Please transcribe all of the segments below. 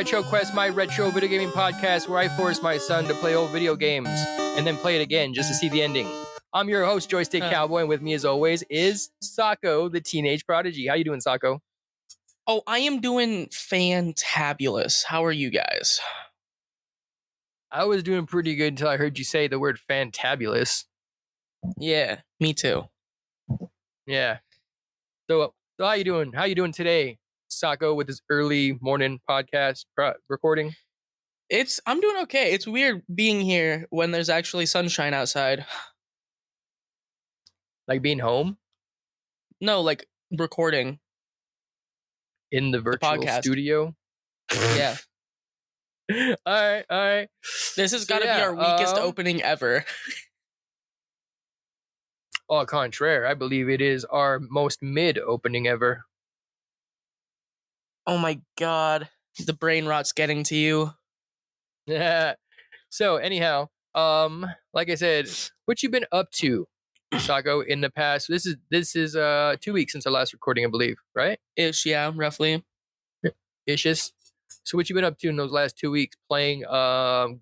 RetroQuest, my retro video gaming podcast where I force my son to play old video games and then play it again just to see the ending. I'm your host, Joystick Cowboy, and with me as always is Sako, the teenage prodigy. How you doing, Sako? Oh, I am doing fantabulous. How are you guys? I was doing pretty good until I heard you say the word fantabulous. Yeah, me too. Yeah. So how you doing? How you doing today, Sako, with this early morning podcast recording? I'm doing okay. It's weird being here when there's actually sunshine outside. Like being home? No, like recording. In the virtual studio? Yeah. All right. This has got to be our weakest opening ever. Au contraire, I believe it is our most mid opening ever. Oh my god. The brain rot's getting to you. Yeah. So anyhow, like I said, what you been up to, Sako, in the past? This is 2 weeks since our last recording, I believe, right? Ish, yeah, roughly. Ishes. So what you been up to in those last 2 weeks? Playing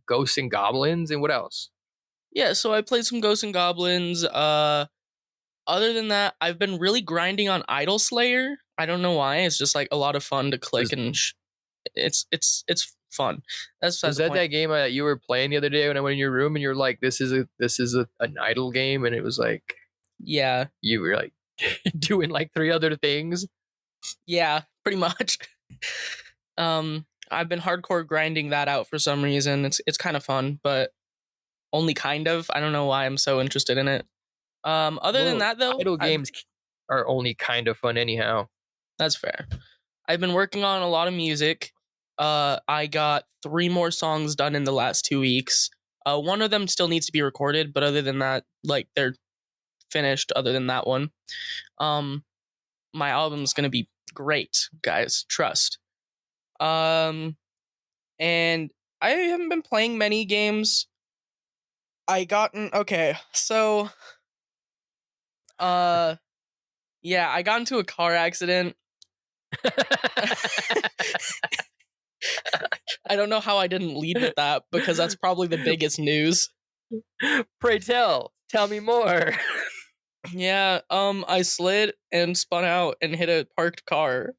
Ghosts and Goblins and what else? Yeah, so I played some Ghosts and Goblins. Other than that, I've been really grinding on Idol Slayer. I don't know why. It's just like a lot of fun to click and it's fun. Was that game that you were playing the other day when I went in your room and you're like, this is an idol game, and it was like, yeah, you were like doing like 3 other things. Yeah, pretty much. I've been hardcore grinding that out for some reason. It's kind of fun, but only kind of. I don't know why I'm so interested in it. Other than that, though, idle games are only kind of fun anyhow. That's fair. I've been working on a lot of music. I got 3 more songs done in the last 2 weeks. One of them still needs to be recorded, but other than that, like, they're finished. Other than that one, my album's gonna be great, guys. Trust. And I haven't been playing many games. I got into a car accident. I don't know how I didn't lead with that, because that's probably the biggest news. Pray tell me more. Yeah, I slid and spun out and hit a parked car.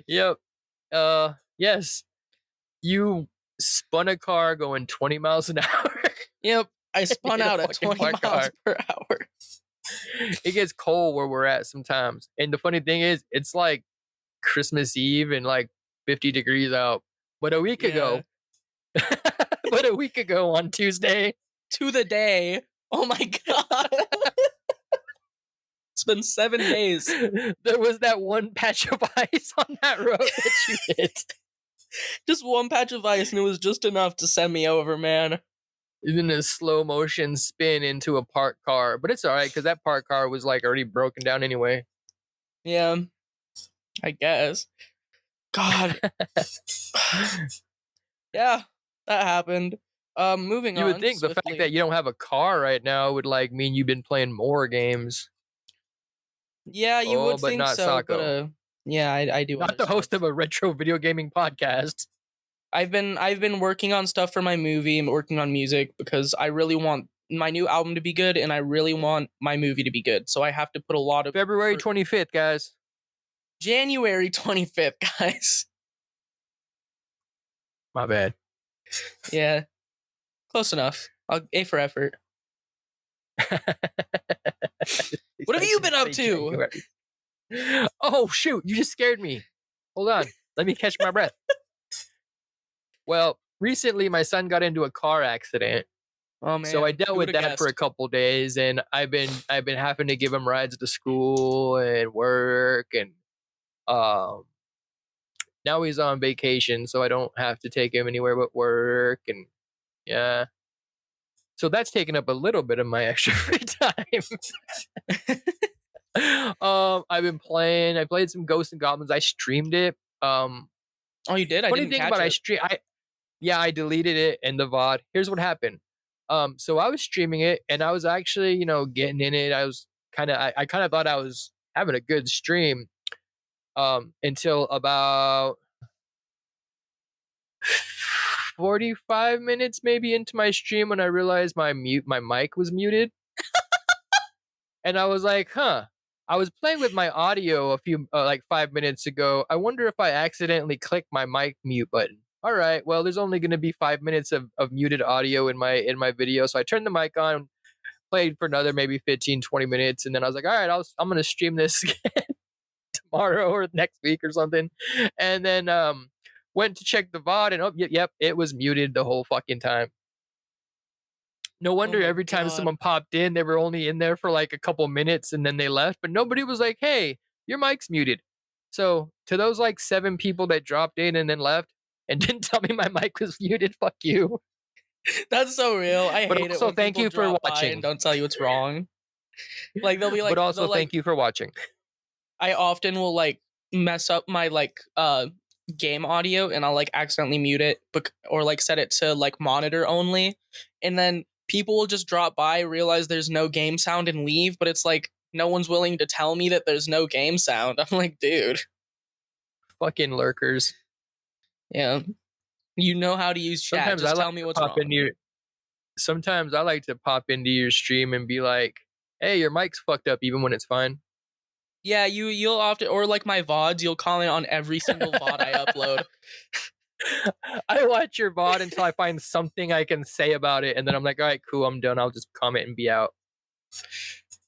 Yep. Yes. You spun a car going 20 miles an hour. Yep. I spun out at 20 miles per hour. It gets cold where we're at sometimes. And the funny thing is, it's like Christmas Eve and like 50 degrees out. But a week ago on Tuesday. To the day. Oh my god. It's been 7 days. There was that one patch of ice on that road that you hit. Just one patch of ice, and it was just enough to send me over, man. Even a slow motion spin into a parked car. But it's alright, because that parked car was like already broken down anyway. Yeah. I guess. God. Yeah, that happened. Moving on. You would think the fact that you don't have a car right now would like mean you've been playing more games. Yeah, you would think not so. Sako. But yeah, I do. Not the host of a retro video gaming podcast. I've been working on stuff for my movie and working on music because I really want my new album to be good and I really want my movie to be good. So I have to put a lot of February 25th, guys. January 25th, guys. My bad. Yeah. Close enough. A for effort. What have you been up to? Oh, shoot. You just scared me. Hold on. Let me catch my breath. Well, recently my son got into a car accident. Oh man. So I dealt with that for a couple days, and I've been having to give him rides to school and work, and now he's on vacation, so I don't have to take him anywhere but work, and yeah. So that's taken up a little bit of my extra free time. I've been playing. I played some Ghosts and Goblins. I streamed it. Oh, you did? I didn't catch it. I deleted it in the VOD. Here's what happened. So I was streaming it, and I was actually, getting in it. I was I kind of thought I was having a good stream. Until about 45 minutes maybe into my stream when I realized my mic was muted. And I was like, huh. I was playing with my audio a few like 5 minutes ago. I wonder if I accidentally clicked my mic mute button. All right, well, there's only going to be 5 minutes of muted audio in my video. So I turned the mic on, played for another maybe 15, 20 minutes. And then I was like, all right, I'm going to stream this tomorrow or next week or something. And then went to check the VOD and yep, it was muted the whole fucking time. No wonder every time someone popped in, they were only in there for like a couple minutes and then they left. But nobody was like, hey, your mic's muted. So to those like 7 people that dropped in and then left and didn't tell me my mic was muted, fuck you. That's so real. I But hate it also when thank people you for drop by watching. and don't tell you what's wrong. Like they'll be like, but also thank you for watching. I often will like mess up my like game audio and I'll like accidentally mute it or like set it to like monitor only, and then people will just drop by, realize there's no game sound and leave, but it's like no one's willing to tell me that there's no game sound. I'm like, dude. Fucking lurkers. Yeah. You know how to use chat. Sometimes just I tell like me to what's pop wrong. Sometimes I like to pop into your stream and be like, hey, your mic's fucked up even when it's fine. Yeah, you'll often, or like my VODs, you'll comment on every single VOD I upload. I watch your VOD until I find something I can say about it, and then I'm like, all right, cool, I'm done. I'll just comment and be out.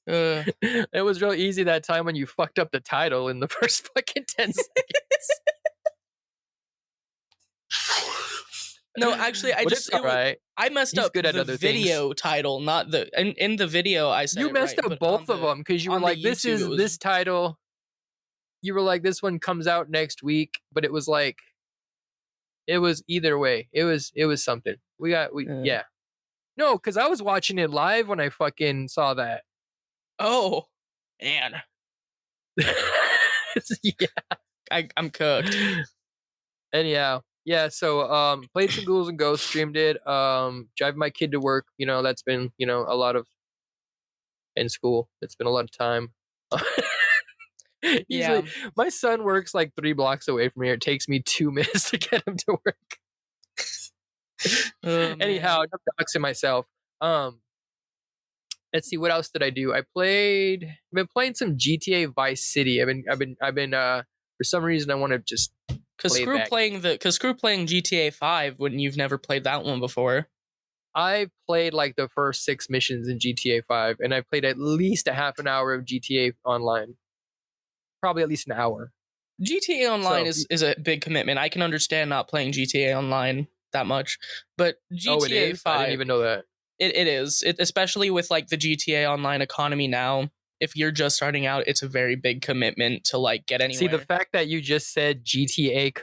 It was real easy that time when you fucked up the title in the first fucking 10 seconds. No, actually, I messed He's up good at the other video title, not the in the video. I said you messed right, up both of them because you were like, "This is this title." You were like, "This one comes out next week," but it was like, it was either way. It was something. Yeah. No, because I was watching it live when I fucking saw that. Oh, man. Yeah, I'm cooked. Anyhow, yeah. So played some Ghouls and Ghosts, streamed it. Driving my kid to work. That's been a lot of in school. It's been a lot of time. Usually, my son works like 3 blocks away from here. It takes me 2 minutes to get him to work. Anyhow, I'm doxing myself. Let's see, what else did I do? I've been playing some GTA Vice City. I've been for some reason I want to just screw playing GTA 5 when you've never played that one before. I played like the first 6 missions in GTA 5, and I played at least a half an hour of GTA Online. Probably at least an hour. GTA Online is a big commitment. I can understand not playing GTA Online that much, but GTA 5, I didn't even know that. It is. Especially with like the GTA Online economy now. If you're just starting out, it's a very big commitment to like get anywhere. See, the fact that you just said GTA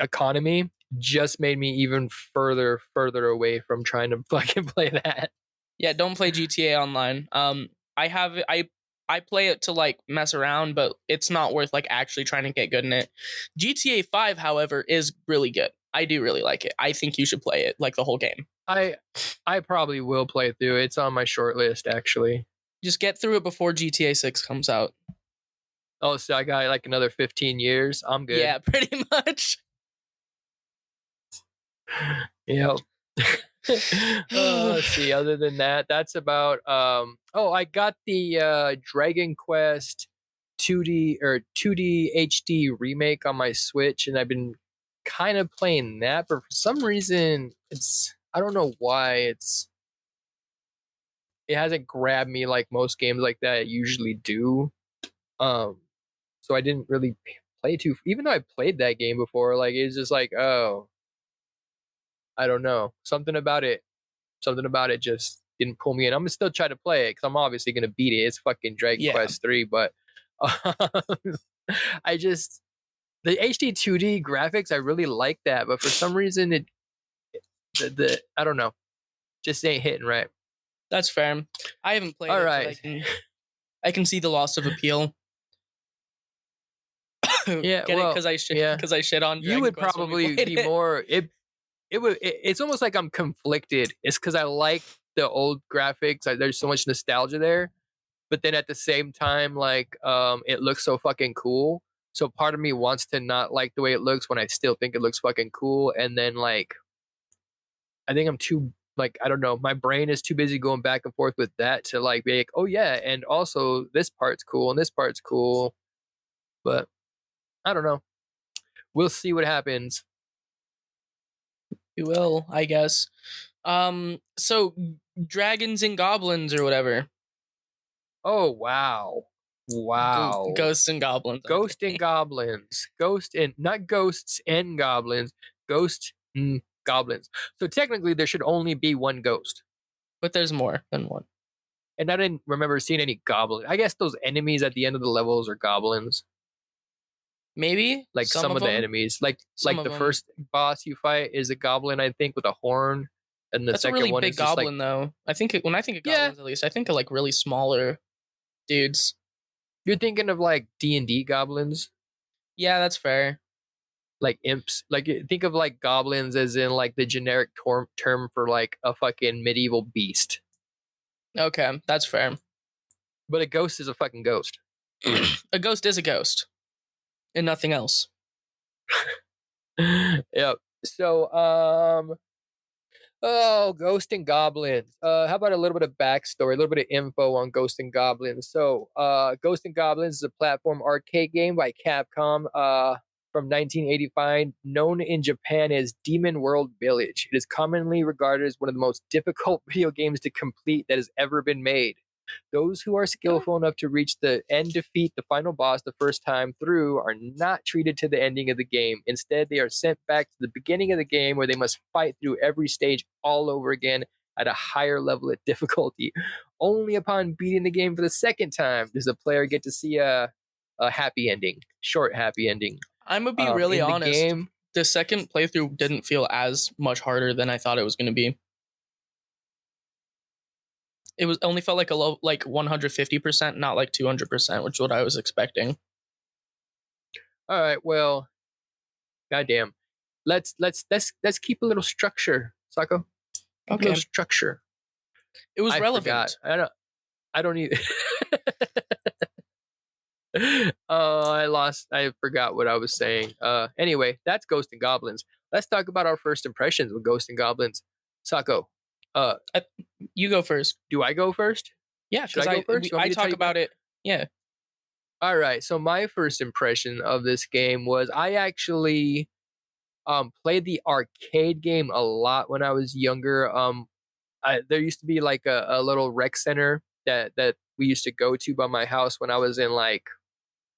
economy just made me even further away from trying to fucking play that. Yeah, don't play GTA Online. I play it to like mess around, but it's not worth like actually trying to get good in it. GTA 5, however, is really good. I do really like it. I think you should play it, like the whole game. I probably will play through it. It's on my short list, actually. Just get through it before GTA 6 comes out. Oh, so I got like another 15 years. I'm good. Yeah, pretty much. Yep. Let's see. Other than that, that's about. I got the Dragon Quest 2D or 2D HD remake on my Switch, and I've been kind of playing that, but for some reason, I don't know why it hasn't grabbed me like most games like that usually do. So I didn't really play even though I played that game before. Like it's just like, oh, I don't know, something about it just didn't pull me in. I'm gonna still try to play it because I'm obviously gonna beat it. It's fucking Dragon Quest 3, but I just the HD 2D graphics, I really like that, but for some reason the I don't know, just ain't hitting right. That's fair. I haven't played All it. Right. I can see the loss of appeal. Yeah, get it because I shit on Dragon you would Quest probably be more. It's almost like I'm conflicted. It's because I like the old graphics. There's so much nostalgia there, but then at the same time, like it looks so fucking cool. So part of me wants to not like the way it looks when I still think it looks fucking cool. And then like, I think I'm too like, I don't know, my brain is too busy going back and forth with that to like be like, oh yeah, and also this part's cool and this part's cool. But I don't know. We'll see what happens. You will, I guess. So dragons and goblins or whatever. Oh wow. Wow. Ghosts and goblins. Ghost Okay. and goblins. Ghost and not ghosts and goblins. Ghost and goblins. So technically there should only be one ghost. But there's more than one. And I didn't remember seeing any goblins. I guess those enemies at the end of the levels are goblins. Maybe Like some of the enemies. Like the first boss you fight is a goblin, I think, with a horn. And the That's a second really one big is just goblin, like, though. When I think of goblins, at least, I think of like really smaller dudes. you're thinking of like D&D goblins, Yeah, that's fair. like imps. Like think of like goblins as in like the generic term for like a fucking medieval beast. Okay, that's fair. But a ghost is a fucking ghost. A ghost is a ghost, and nothing else. Yep. So oh, Ghost and Goblins. How about a little bit of backstory, a little bit of info on Ghost and Goblins? So, Ghost and Goblins is a platform arcade game by Capcom from 1985, known in Japan as Demon World Village. It is commonly regarded as one of the most difficult video games to complete that has ever been made. Those who are skillful enough to reach the end defeat the final boss the first time through are not treated to the ending of the game. Instead, they are sent back to the beginning of the game where they must fight through every stage all over again at a higher level of difficulty. Only upon beating the game for the second time does the player get to see a happy ending, short happy ending. I'm gonna be really in the honest. game, The second playthrough didn't feel as much harder than I thought it was going to be. It was only felt like a low, like 150%, not like 200%, which is what I was expecting. all right, well, goddamn. Let's keep a little structure, Sako. Keep a little structure. It was relevant. Forgot. I don't either. I forgot what I was saying. Anyway, that's Ghost and Goblins. Let's talk about our first impressions with Ghost and Goblins. Sako, you go first. do I go first? Yeah, Should I go first? I talk about it. Yeah. All right. So my first impression of this game was I actually played the arcade game a lot when I was younger. There used to be like a little rec center that we used to go to by my house when I was in like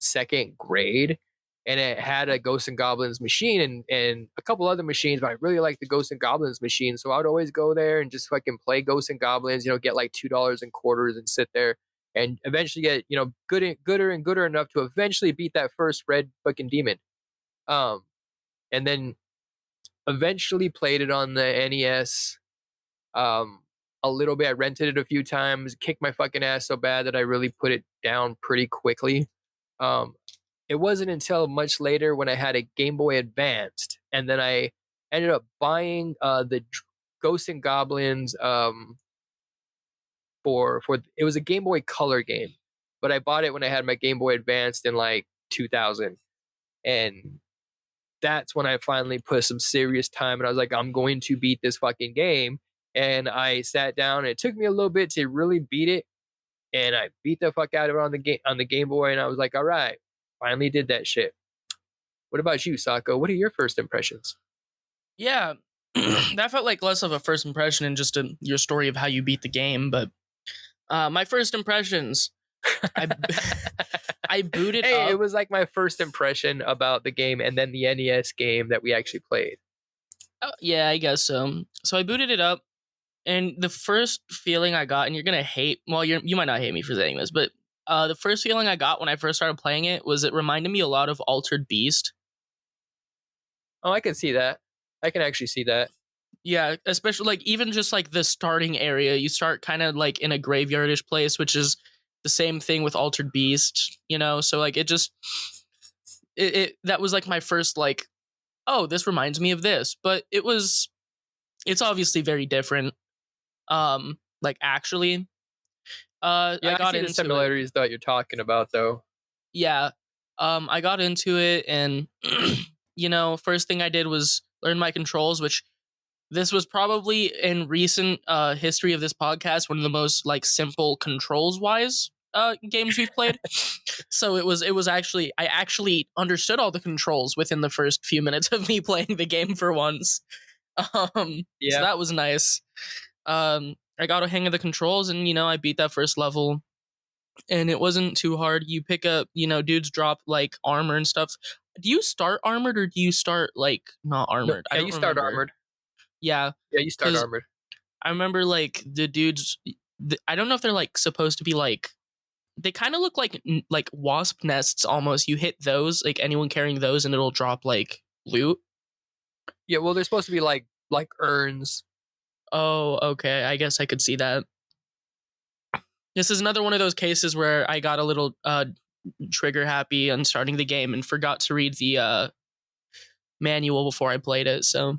second grade, and it had a Ghosts and Goblins machine and a couple other machines, but I really liked the Ghosts and Goblins machine, so I would always go there and just fucking play Ghosts and Goblins, get like $2 in quarters and sit there and eventually get gooder and gooder enough to eventually beat that first red fucking demon, and then eventually played it on the NES. A little bit. I rented it a few times, kicked my fucking ass so bad that I really put it down pretty quickly. It wasn't until much later when I had a Game Boy Advanced, and then I ended up buying the Ghosts and Goblins for it was a Game Boy Color game, but I bought it when I had my Game Boy Advanced in like 2000, and that's when I finally put some serious time, and I was like, I'm going to beat this fucking game. And I sat down, and it took me a little bit to really beat it, and I beat the fuck out of it on the Game Boy, and I was like, all right, finally did that shit. What about you, Sako? What are your first impressions? Yeah, that felt like less of a first impression and just your story of how you beat the game. But my first impressions, I booted up. It was like my first impression about the game, and then the NES game that we actually played. Yeah, I guess so. So I booted it up, and the first feeling I got, and you're gonna hate. Well, you might not hate me for saying this, but the first feeling I got when I first started playing it was it reminded me a lot of Altered Beast. Oh, I can see that. I can actually see that. Yeah, especially like even just like the starting area, you start kind of like in a graveyardish place, which is the same thing with Altered Beast, So like it just that was like my first like, oh, this reminds me of this, but it's obviously very different. Like actually, Yeah, I see the similarities that you're talking about, though. Yeah, I got into it, and first thing I did was learn my controls, which this was probably in recent history of this podcast one of the most like simple controls wise games we've played. So it was actually I actually understood all the controls within the first few minutes of me playing the game for once. So Yeah. that was nice. I got a hang of the controls, and I beat that first level, and it wasn't too hard. You pick up, dudes drop like armor and stuff. Do you start armored or do you start like not No, armored? I yeah, don't you start remember. armored. Yeah, Yeah, you start because armored. I remember like the dudes. I don't know if they're like supposed to be like. They kind of look like wasp nests almost. You hit those, like anyone carrying those, and it'll drop like loot. Yeah, well, they're supposed to be like urns. Oh, okay. I guess I could see that. This is another one of those cases where I got a little trigger happy on starting the game and forgot to read the manual before I played it. So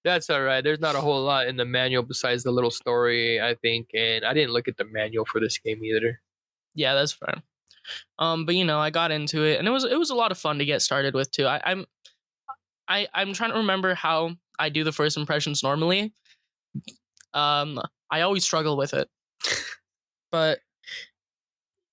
That's all right. There's not a whole lot in the manual besides the little story, I think, and I didn't look at the manual for this game either. yeah, that's fine. But I got into it, and it was a lot of fun to get started with too. I'm trying to remember how I do the first impressions normally. I always struggle with it, but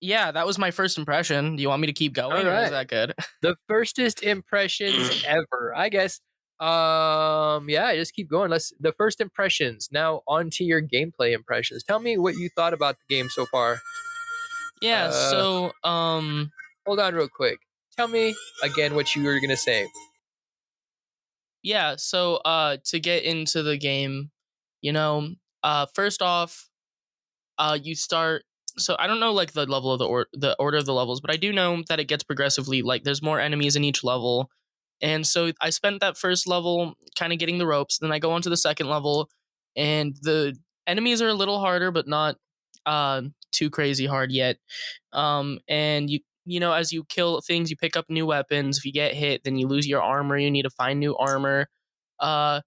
yeah, that was my first impression. Do you want me to keep going, All or is right. that good? The firstest impressions ever, I guess. Yeah, just keep going. The first impressions. Now on to your gameplay impressions. Tell me what you thought about the game so far. Yeah. Uh, So hold on real quick. Tell me again what you were gonna say. yeah. So to get into the game, first off, you start. So I don't know like the level of the order of the levels, but I do know that it gets progressively like there's more enemies in each level. And so I spent that first level kind of getting the ropes. Then I go on to the second level, and the enemies are a little harder, but not too crazy hard yet. And as you kill things, you pick up new weapons. If you get hit, then you lose your armor. You need to find new armor. Uh,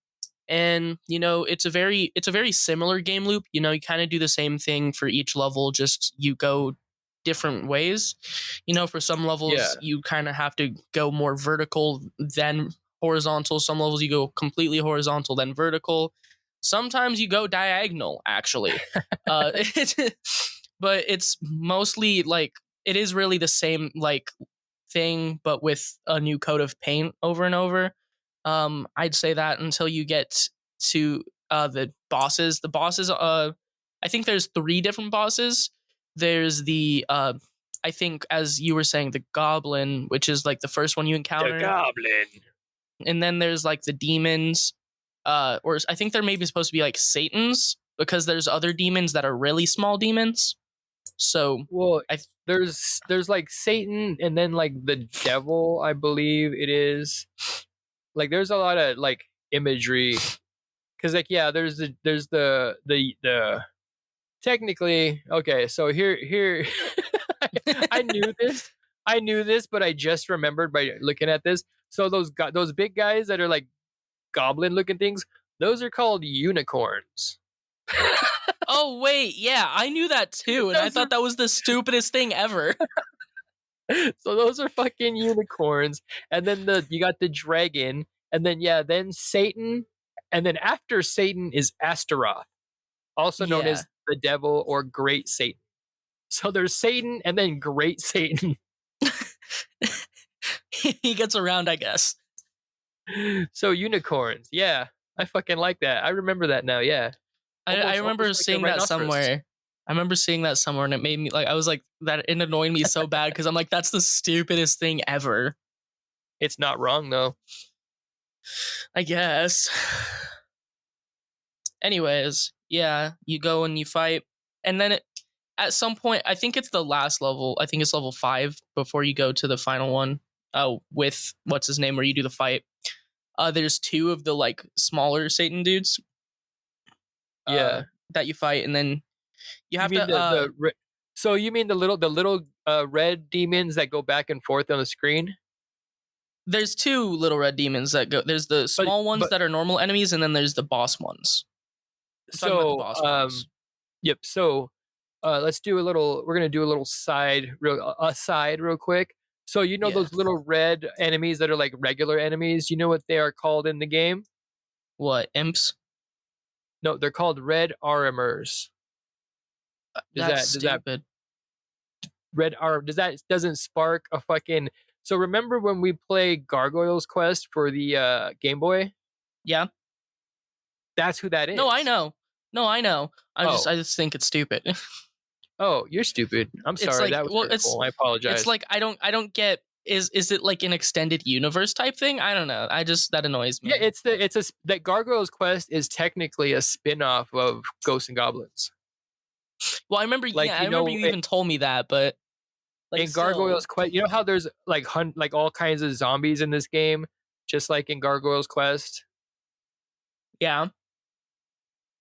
and it's a very similar game loop. You kind of do the same thing for each level, just you go different ways. For some levels Yeah. you kind of have to go more vertical than horizontal. Some levels you go completely horizontal then vertical. Sometimes you go diagonal actually. It's, but it's mostly like it is really the same like thing but with a new coat of paint over and over. I'd say that until you get to the bosses. The bosses, I think there's three different bosses. There's the, I think as you were saying, the goblin, which is like the first one you The encounter, goblin. and then there's like the demons, or I think they're maybe supposed to be like Satans because there's other demons that are really small demons. So Well, I there's like Satan and then like the devil, I believe it is. Like there's a lot of like imagery because like yeah, there's the technically okay. So here I knew this. I knew this, but I just remembered by looking at this. So those big guys that are like goblin looking things, those are called unicorns. Oh wait, yeah, I knew that too, and I Those thought are that was the stupidest thing ever. so those are fucking unicorns. And then you got the dragon, and then yeah, then Satan, and then after Satan is Astaroth, also known Yeah. as the devil or Great Satan. So there's Satan and then Great Satan. He gets around, I guess. So unicorns, yeah, I fucking like that. I remember that now. Yeah, I remember almost like a seeing that rhinoceros. somewhere. I remember seeing that somewhere, and it made me like I was like that. It annoyed me so bad because I'm like, that's the stupidest thing ever. It's not wrong though. I guess. Anyways, yeah, you go and you fight, and then at some point, I think it's the last level. I think it's level 5 before you go to the final one. With what's his name, where you do the fight. There's two of the like smaller Satan dudes. Yeah, That you fight, and then you you have mean to. so you mean the little red demons that go back and forth on the screen? There's two little red demons that go. There's the But small ones but that are normal enemies, and then there's the boss ones. I'm talking about the so boss ones. yep. So let's do a little. We're gonna do a little side real quick. So you know Yeah. those little red enemies that are like regular enemies? You know what they are called in the game? What, imps? No, they're called red armors. That's Does that stupid. red arm doesn't spark a fucking so remember when we play Gargoyles Quest for the Game Boy? Yeah. That's who that No, I is. know. No, I know. I Oh. just think it's stupid. Oh, you're stupid. I'm It's sorry. like, That was well, hurtful. I it's apologize. like I don't get, is it like an extended universe type thing? I don't know. That annoys Yeah, me. that Gargoyles Quest is technically a spin-off of Ghosts and Goblins. Well, I remember, Like, yeah, I remember you even told me that, but like in still. Gargoyles Quest, you know how there's like like all kinds of zombies in this game, just like in Gargoyles Quest. Yeah.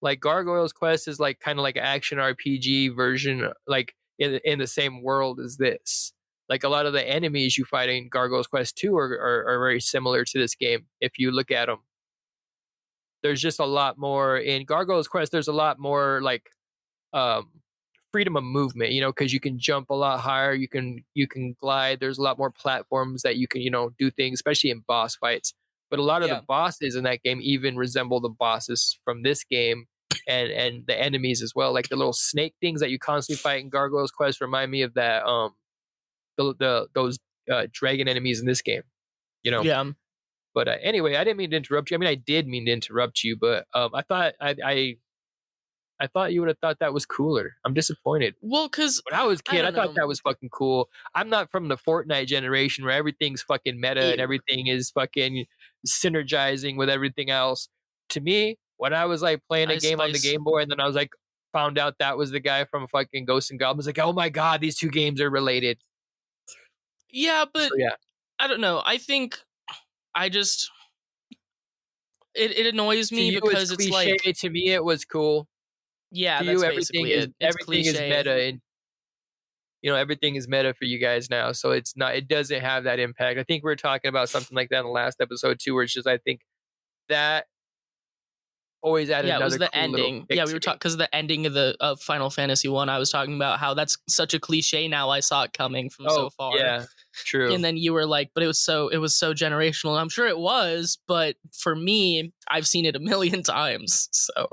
Like Gargoyles Quest is like kind of like an action RPG version, like in the same world as this. Like a lot of the enemies you fight in Gargoyles Quest 2 are very similar to this game if you look at them. There's just a lot more in Gargoyles Quest. There's a lot more like um, freedom of movement, you know, because you can jump a lot higher. You can glide. There's a lot more platforms that you can do things, especially in boss fights. But a lot of the Yeah. bosses in that game even resemble the bosses from this game, and the enemies as well. Like the little snake things that you constantly fight in Gargoyles Quest remind me of that those dragon enemies in this game. You know. Yeah. But anyway, I didn't mean to interrupt you. I mean, I did mean to interrupt you, but I thought you would have thought that was cooler. I'm disappointed. Well, cuz When I was a I kid, I don't thought know. that was fucking cool. I'm not from the Fortnite generation where everything's fucking meta and Ew. everything is fucking synergizing with everything else. To me, when I was like playing a Ice game on the Spice. Game Boy and then I was like found out that was the guy from fucking Ghosts and Goblins, like, oh my god, these two games are related. Yeah, So but yeah. I don't know. I think I just it annoys To me you it's because it's cliche, like, to me it was cool. yeah, To you that's basically it. It's everything is cliche. meta and everything is meta for you guys now, so it doesn't have that impact. I think we were talking about something like that in the last episode too, where it's just I think that always added Yeah, it was another the cool little ending. kick Yeah, we to were talking me. because the ending of the of Final Fantasy 1, I was talking about how that's such a cliche now. I saw it coming from Oh so far. yeah, true. And then you were like, but it was so generational. And I'm sure it was, but for me, I've seen it a million times. So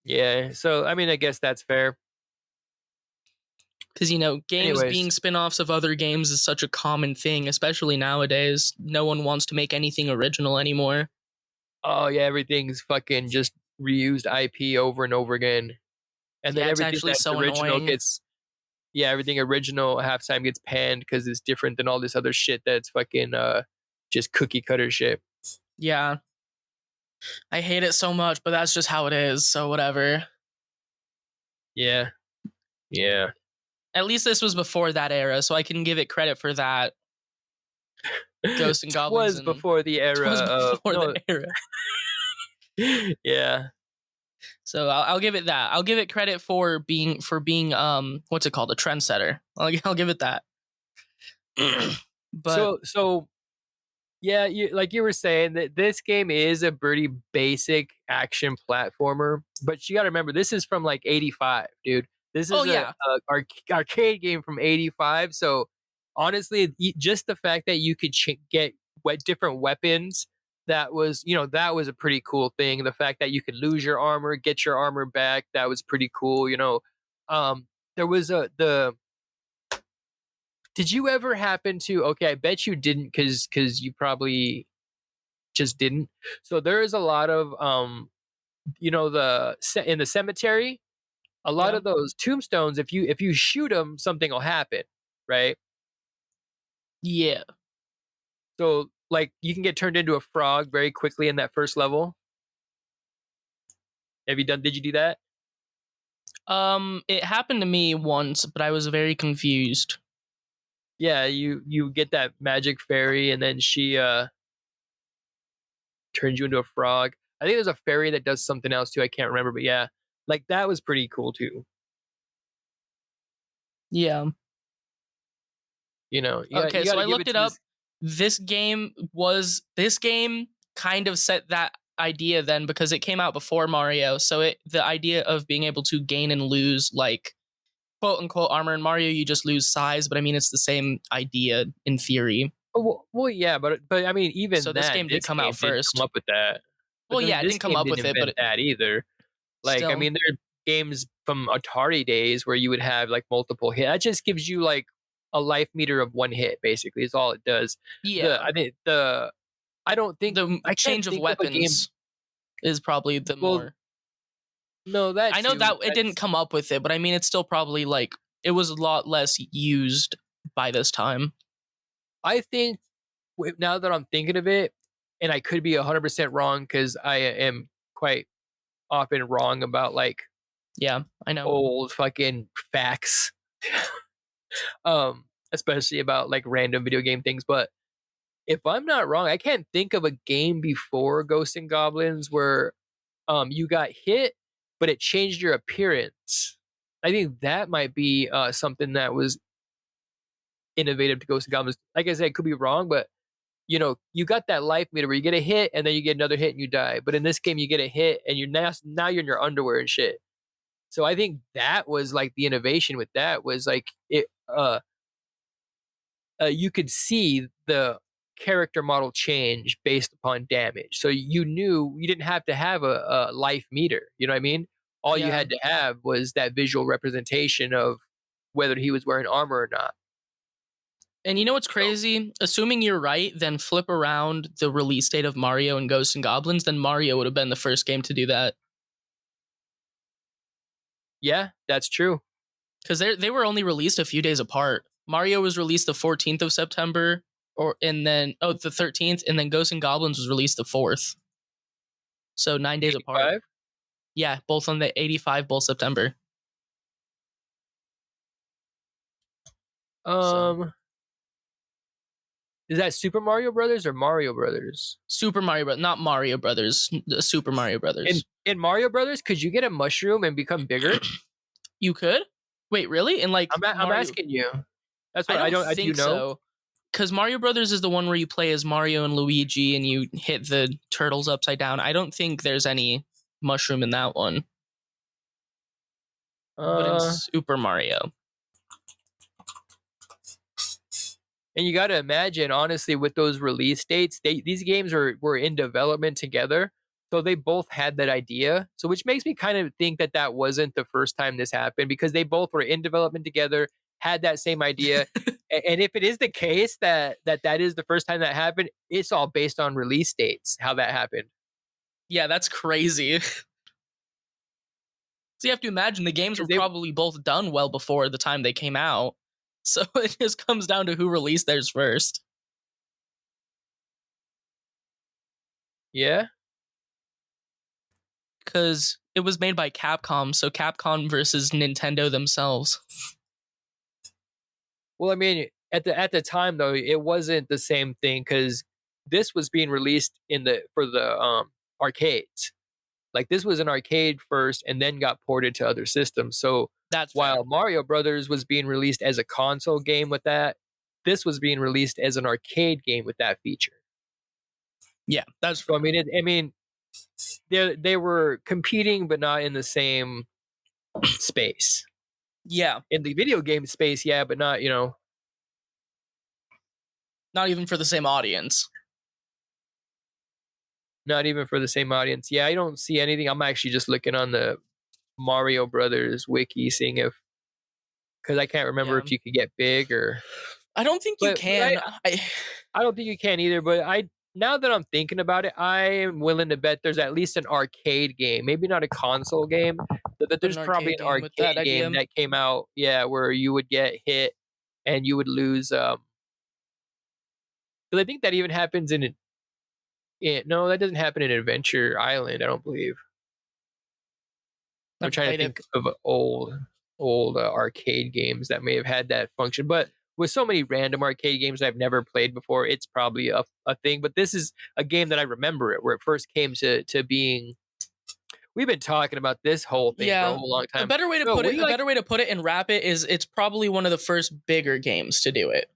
Yeah, so I mean, I guess that's fair. because games Anyways, being spin-offs of other games is such a common thing, especially nowadays. No one wants to make anything original anymore. oh yeah, everything's fucking just reused IP over and over again, and then Yeah, it's everything actually that's so original annoying. gets everything original half time gets panned because it's different than all this other shit that's fucking just cookie cutter shit. Yeah, I hate it so much, but that's just how it is. So whatever. Yeah, yeah. At least this was before that era, so I can give it credit for that. Ghosts and Goblins Was and before the era was of before the no. era. Yeah. So I'll give it that. I'll give it credit for being what's it called, a trendsetter. I'll give it that. But So yeah, like you were saying that this game is a pretty basic action platformer, but you got to remember this is from like '85, dude. This oh is yeah, arcade game from '85. So honestly, just the fact that you could get different weapons, that was a pretty cool thing. The fact that you could lose your armor, get your armor back, that was pretty cool. There was the did you ever happen to okay, I bet you didn't cuz you probably just didn't. So there is a lot of in the cemetery, a lot yeah, of those tombstones if you shoot them something will happen, right? yeah. So like you can get turned into a frog very quickly in that first level. Did you do that? It happened to me once, but I was very confused. Yeah, you get that magic fairy and then she turns you into a frog. I think there's a fairy that does something else too. I can't remember, but yeah, like that was pretty cool too. Yeah. Okay, You got so to I give it looked it to up. this. This game kind of set that idea then because it came out before Mario. So the idea of being able to gain and lose like quote unquote armor. In Mario, you just lose size, but I mean it's the same idea in theory. Well, yeah, but I mean, even So this that game did this come game out didn't come first. up with that. Well, But yeah, it this didn't come game up didn't with it, invent but that either. Like, I still, mean, there are games from Atari days where you would have like multiple hit. That just gives you like a life meter of one hit, basically, is all it does. yeah, I don't think the I can't change of think of a game. weapons is probably the Well, more. no, that I know too. that it didn't come up with it, but I mean it's still probably like it was a lot less used by this time. I think now that I'm thinking of it, and I could be 100% wrong because I am quite often wrong about like Yeah, I know. old fucking facts, especially about like random video game things. But if I'm not wrong, I can't think of a game before Ghosts and Goblins where you got hit, but it changed your appearance. I think that might be something that was innovative to Ghosts and Goblins. Like I said, it could be wrong, but you got that life meter where you get a hit and then you get another hit and you die. But in this game, you get a hit and you're now you're in your underwear and shit. So I think that was like the innovation with that was like you could see the character model change based upon damage. So you knew you didn't have to have a life meter. You know what I mean? All you Yeah. had to have was that visual representation of whether he was wearing armor or not. And you know what's So, crazy? Assuming you're right, then flip around the release date of Mario and Ghosts and Goblins, then Mario would have been the first game to do that. yeah, that's true. Because they were only released a few days apart. Mario was released the 14th of September, the 13th, and then Ghosts and Goblins was released the 4th. So 9 days apart. 85? Yeah, both on the 85, both September. So Is that Super Mario Brothers or Mario Brothers? Super Mario Brothers, not Mario Brothers, Super Mario In Brothers. in Mario Brothers, could you get a mushroom and become bigger? You could? Wait, really? In like I'm Mario? asking you. That's I what I don't don't. Do you think know? so. Because Mario Brothers is the one where you play as Mario and Luigi and you hit the turtles upside down. I don't think there's any mushroom in that one. But in Uh, Super Mario. and you got to imagine, honestly, with those release dates, these games were in development together, so they both had that idea. So, which makes me kind of think that that wasn't the first time this happened because they both were in development together, had that same idea. And if it is the case that is the first time that happened, it's all based on release dates. How that happened. Yeah, that's crazy. So you have to imagine the games were They, probably both done well before the time they came out. So it just comes down to who released theirs first. yeah. Because it was made by Capcom, so Capcom versus Nintendo themselves. Well, I mean, at the time though, it wasn't the same thing because this was being released for the arcades. Like this was an arcade first, and then got ported to other systems. So That's fair. while Mario Brothers was being released as a console game with that, this was being released as an arcade game with that feature. Yeah, that's So fair. I mean, they were competing, but not in the same space. Yeah, In the video game space, yeah, but not not even for the same audience. not even for the same audience. Yeah, I don't see anything. I'm actually just looking on the Mario Brothers wiki, seeing if because I can't remember Yeah. if you could get big or. I don't think you But can. I don't think you can either. But now that I'm thinking about it, I am willing to bet there's at least an arcade game, maybe not a console game, but that But there's an probably arcade an game with that arcade idea. game that came out, yeah, where you would get hit and you would lose. Because I think that even happens no, that doesn't happen in Adventure Island. I don't believe. I'm Never trying to played it. think of old arcade games that may have had that function, but with so many random arcade games I've never played before, it's probably a thing. But this is a game that I remember it where it first came to being. We've been talking about this whole thing for a Yeah. whole long A time. better way to No, put what do it, you a like? better way to put it and wrap it is it's probably one of the first bigger games to do it.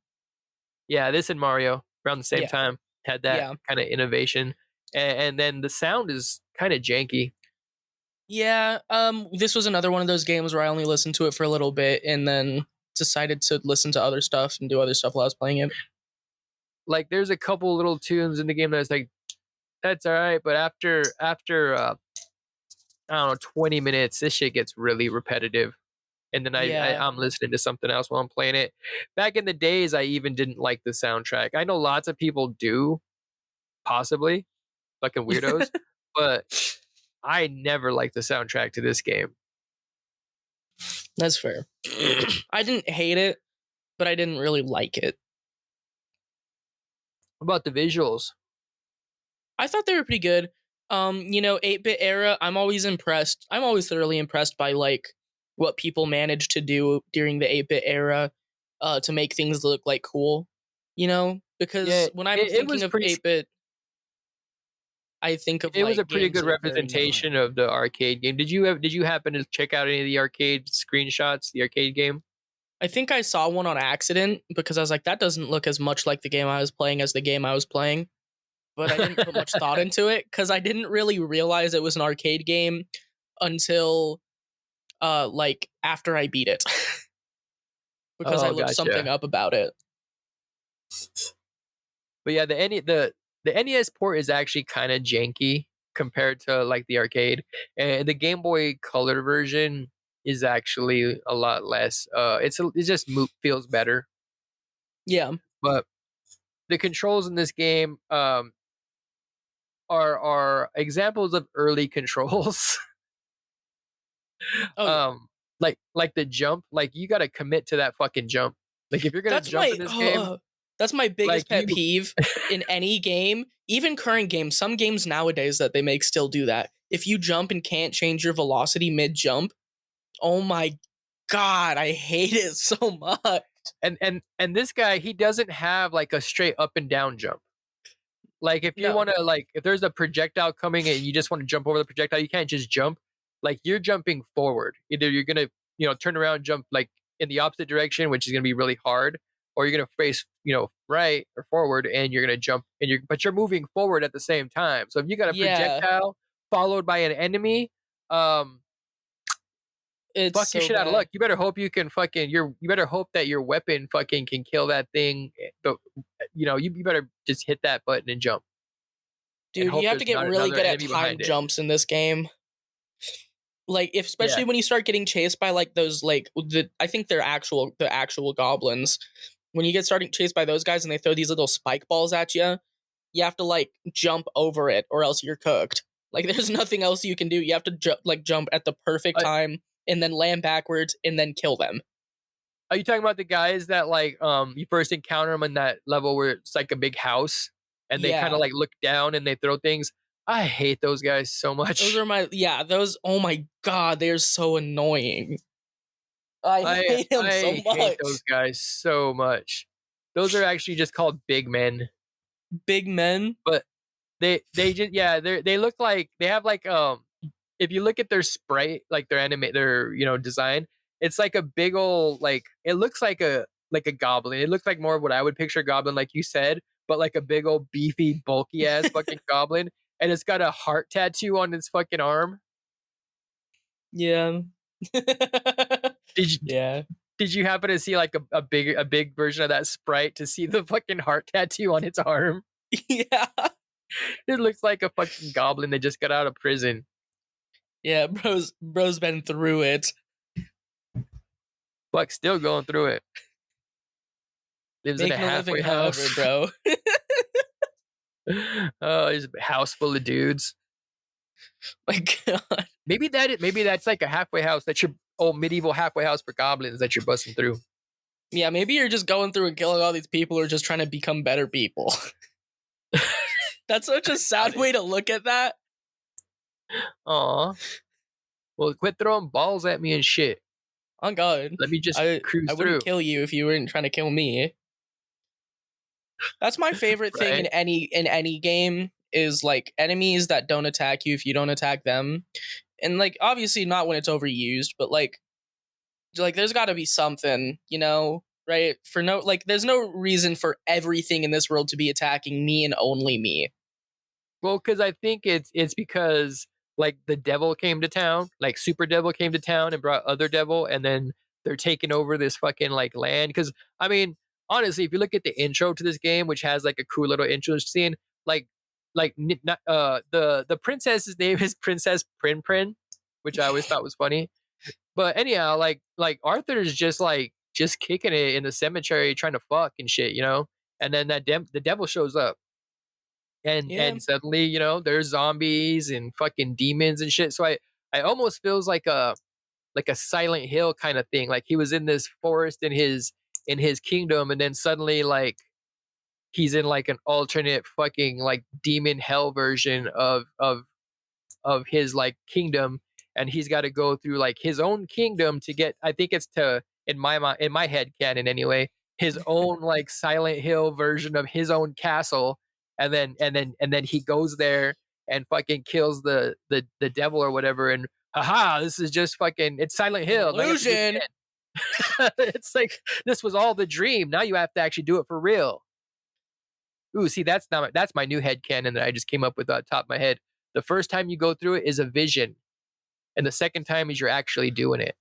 Yeah, this and Mario around the same Yeah. time had that Yeah. kind of innovation, and then the sound is kind of janky. Yeah, this was another one of those games where I only listened to it for a little bit and then decided to listen to other stuff and do other stuff while I was playing it. Like there's a couple little tunes in the game that's like that's all right, but after I don't know 20 minutes, this shit gets really repetitive. And then Yeah. I'm listening to something else while I'm playing it. Back in the days, I even didn't like the soundtrack. I know lots of people do, possibly, fucking weirdos, but I never liked the soundtrack to this game. That's fair. I didn't hate it, but I didn't really like it. What about the visuals? I thought they were pretty good. 8-bit era, I'm always impressed. I'm always thoroughly impressed by like what people managed to do during the 8-bit era to make things look like cool. Yeah, Because when I'm it thinking was of pretty. 8-bit, I think of It was a like pretty games good that are very minimal. representation of the arcade game. Did you happen to check out any of the arcade screenshots? The arcade game. I think I saw one on accident because I was like, that doesn't look as much like the game I was playing as the game I was playing. But I didn't put much thought into it because I didn't really realize it was an arcade game until like after I beat it. Because I Oh, looked something gotcha. up about it. But yeah, the NES port is actually kind of janky compared to like the arcade, and the Game Boy Color version is actually a lot less. It just feels better, Yeah. but the controls in this game are examples of early controls. Oh yeah. Like the jump, like you got to commit to that fucking jump. Like if you're gonna That's jump my in this game, that's my like biggest pet you peeve in any game, even current games. Some games nowadays that they make still do that. If you jump and can't change your velocity mid jump, oh my god, I hate it so much. and this guy, he doesn't have like a straight up and down jump. Like if you No. want to, like if there's a projectile coming and you just want to jump over the projectile, you can't just jump. Like you're jumping forward. Either you're gonna turn around and jump like in the opposite direction, which is gonna be really hard, or you're gonna face right or forward and you're gonna jump and you're moving forward at the same time. So if you got a Yeah, projectile followed by an enemy, um, it's fuck your so shit out of luck. bad. You better hope you can fucking you better hope that your weapon fucking can kill that thing. But you better just hit that button and jump and Dude, you hope have to there's get not really another good at enemy time behind it. jumps in this game. Like, if Yeah. especially when you start getting chased by like those I think they're the actual goblins. When you get starting chased by those guys and they throw these little spike balls at you, you have to like jump over it or else you're cooked. Like there's nothing else you can do. You have to jump at the perfect Uh, time and then land backwards and then kill them. are you talking about the guys that like you first encounter them in that level where it's like a big house and they kind of Yeah. like look down and they throw things? I hate those guys so Those much. are those, oh my god, they're so annoying. I I hate them so I hate much. those guys so much. Those are actually just called big men, Big men. but they just they look like they have like if you look at their sprite, like their design, it's like a big old like it looks like a goblin. It looks like more of what I would picture a goblin, like you said, but like a big old beefy, bulky ass fucking goblin, and it's got a heart tattoo on its fucking arm. Yeah. Did you Yeah. did you happen to see like a big version of that sprite to see the fucking heart tattoo on its arm? Yeah. It looks like a fucking goblin that just got out of prison. Yeah, bro's been through it. Fuck, still going through it. Lives in a Making a living, halfway however, house. bro. Oh, he's a house full of dudes. My god. Maybe that's like a halfway house, that's your old medieval halfway house for goblins that you're busting through. Yeah, maybe you're just going through and killing all these people who are just trying to become better people. That's such a sad way to look at that. Aw. Well, quit throwing balls at me and shit. On God. Let me just I cruise wouldn't through. kill you if you weren't trying to kill me. That's my favorite thing Right? in any game is like enemies that don't attack you if you don't attack them. And like obviously not when it's overused, but like there's got to be something, right? For no like there's no reason for everything in this world to be attacking me and only me. Well, because I think it's because like the devil came to town, like Super Devil came to town and brought other devil, and then they're taking over this fucking like land. Because I mean, honestly, if you look at the intro to this game, which has like a cool little intro scene, like the princess's name is Princess Prin Prin, which I always thought was funny. But anyhow, like Arthur's just kicking it in the cemetery, trying to fuck and shit, you know. And then the devil shows up, Yeah. and suddenly, you know, there's zombies and fucking demons and shit. So I almost feels like a Silent Hill kind of thing. Like he was in this forest in his kingdom, and then suddenly like he's in like an alternate fucking like demon hell version of his like kingdom, and he's got to go through like his own kingdom to get, I think it's to, in my head canon anyway, his own like Silent Hill version of his own castle, and then he goes there and fucking kills the devil or whatever, and haha, this is just fucking, it's Silent An Hill. Now you have to do it illusion. again. It's like this was all the dream. Now you have to actually do it for real. Ooh, see, that's my new head canon that I just came up with on top of my head. The first time you go through it is a vision, and the second time is you're actually doing it.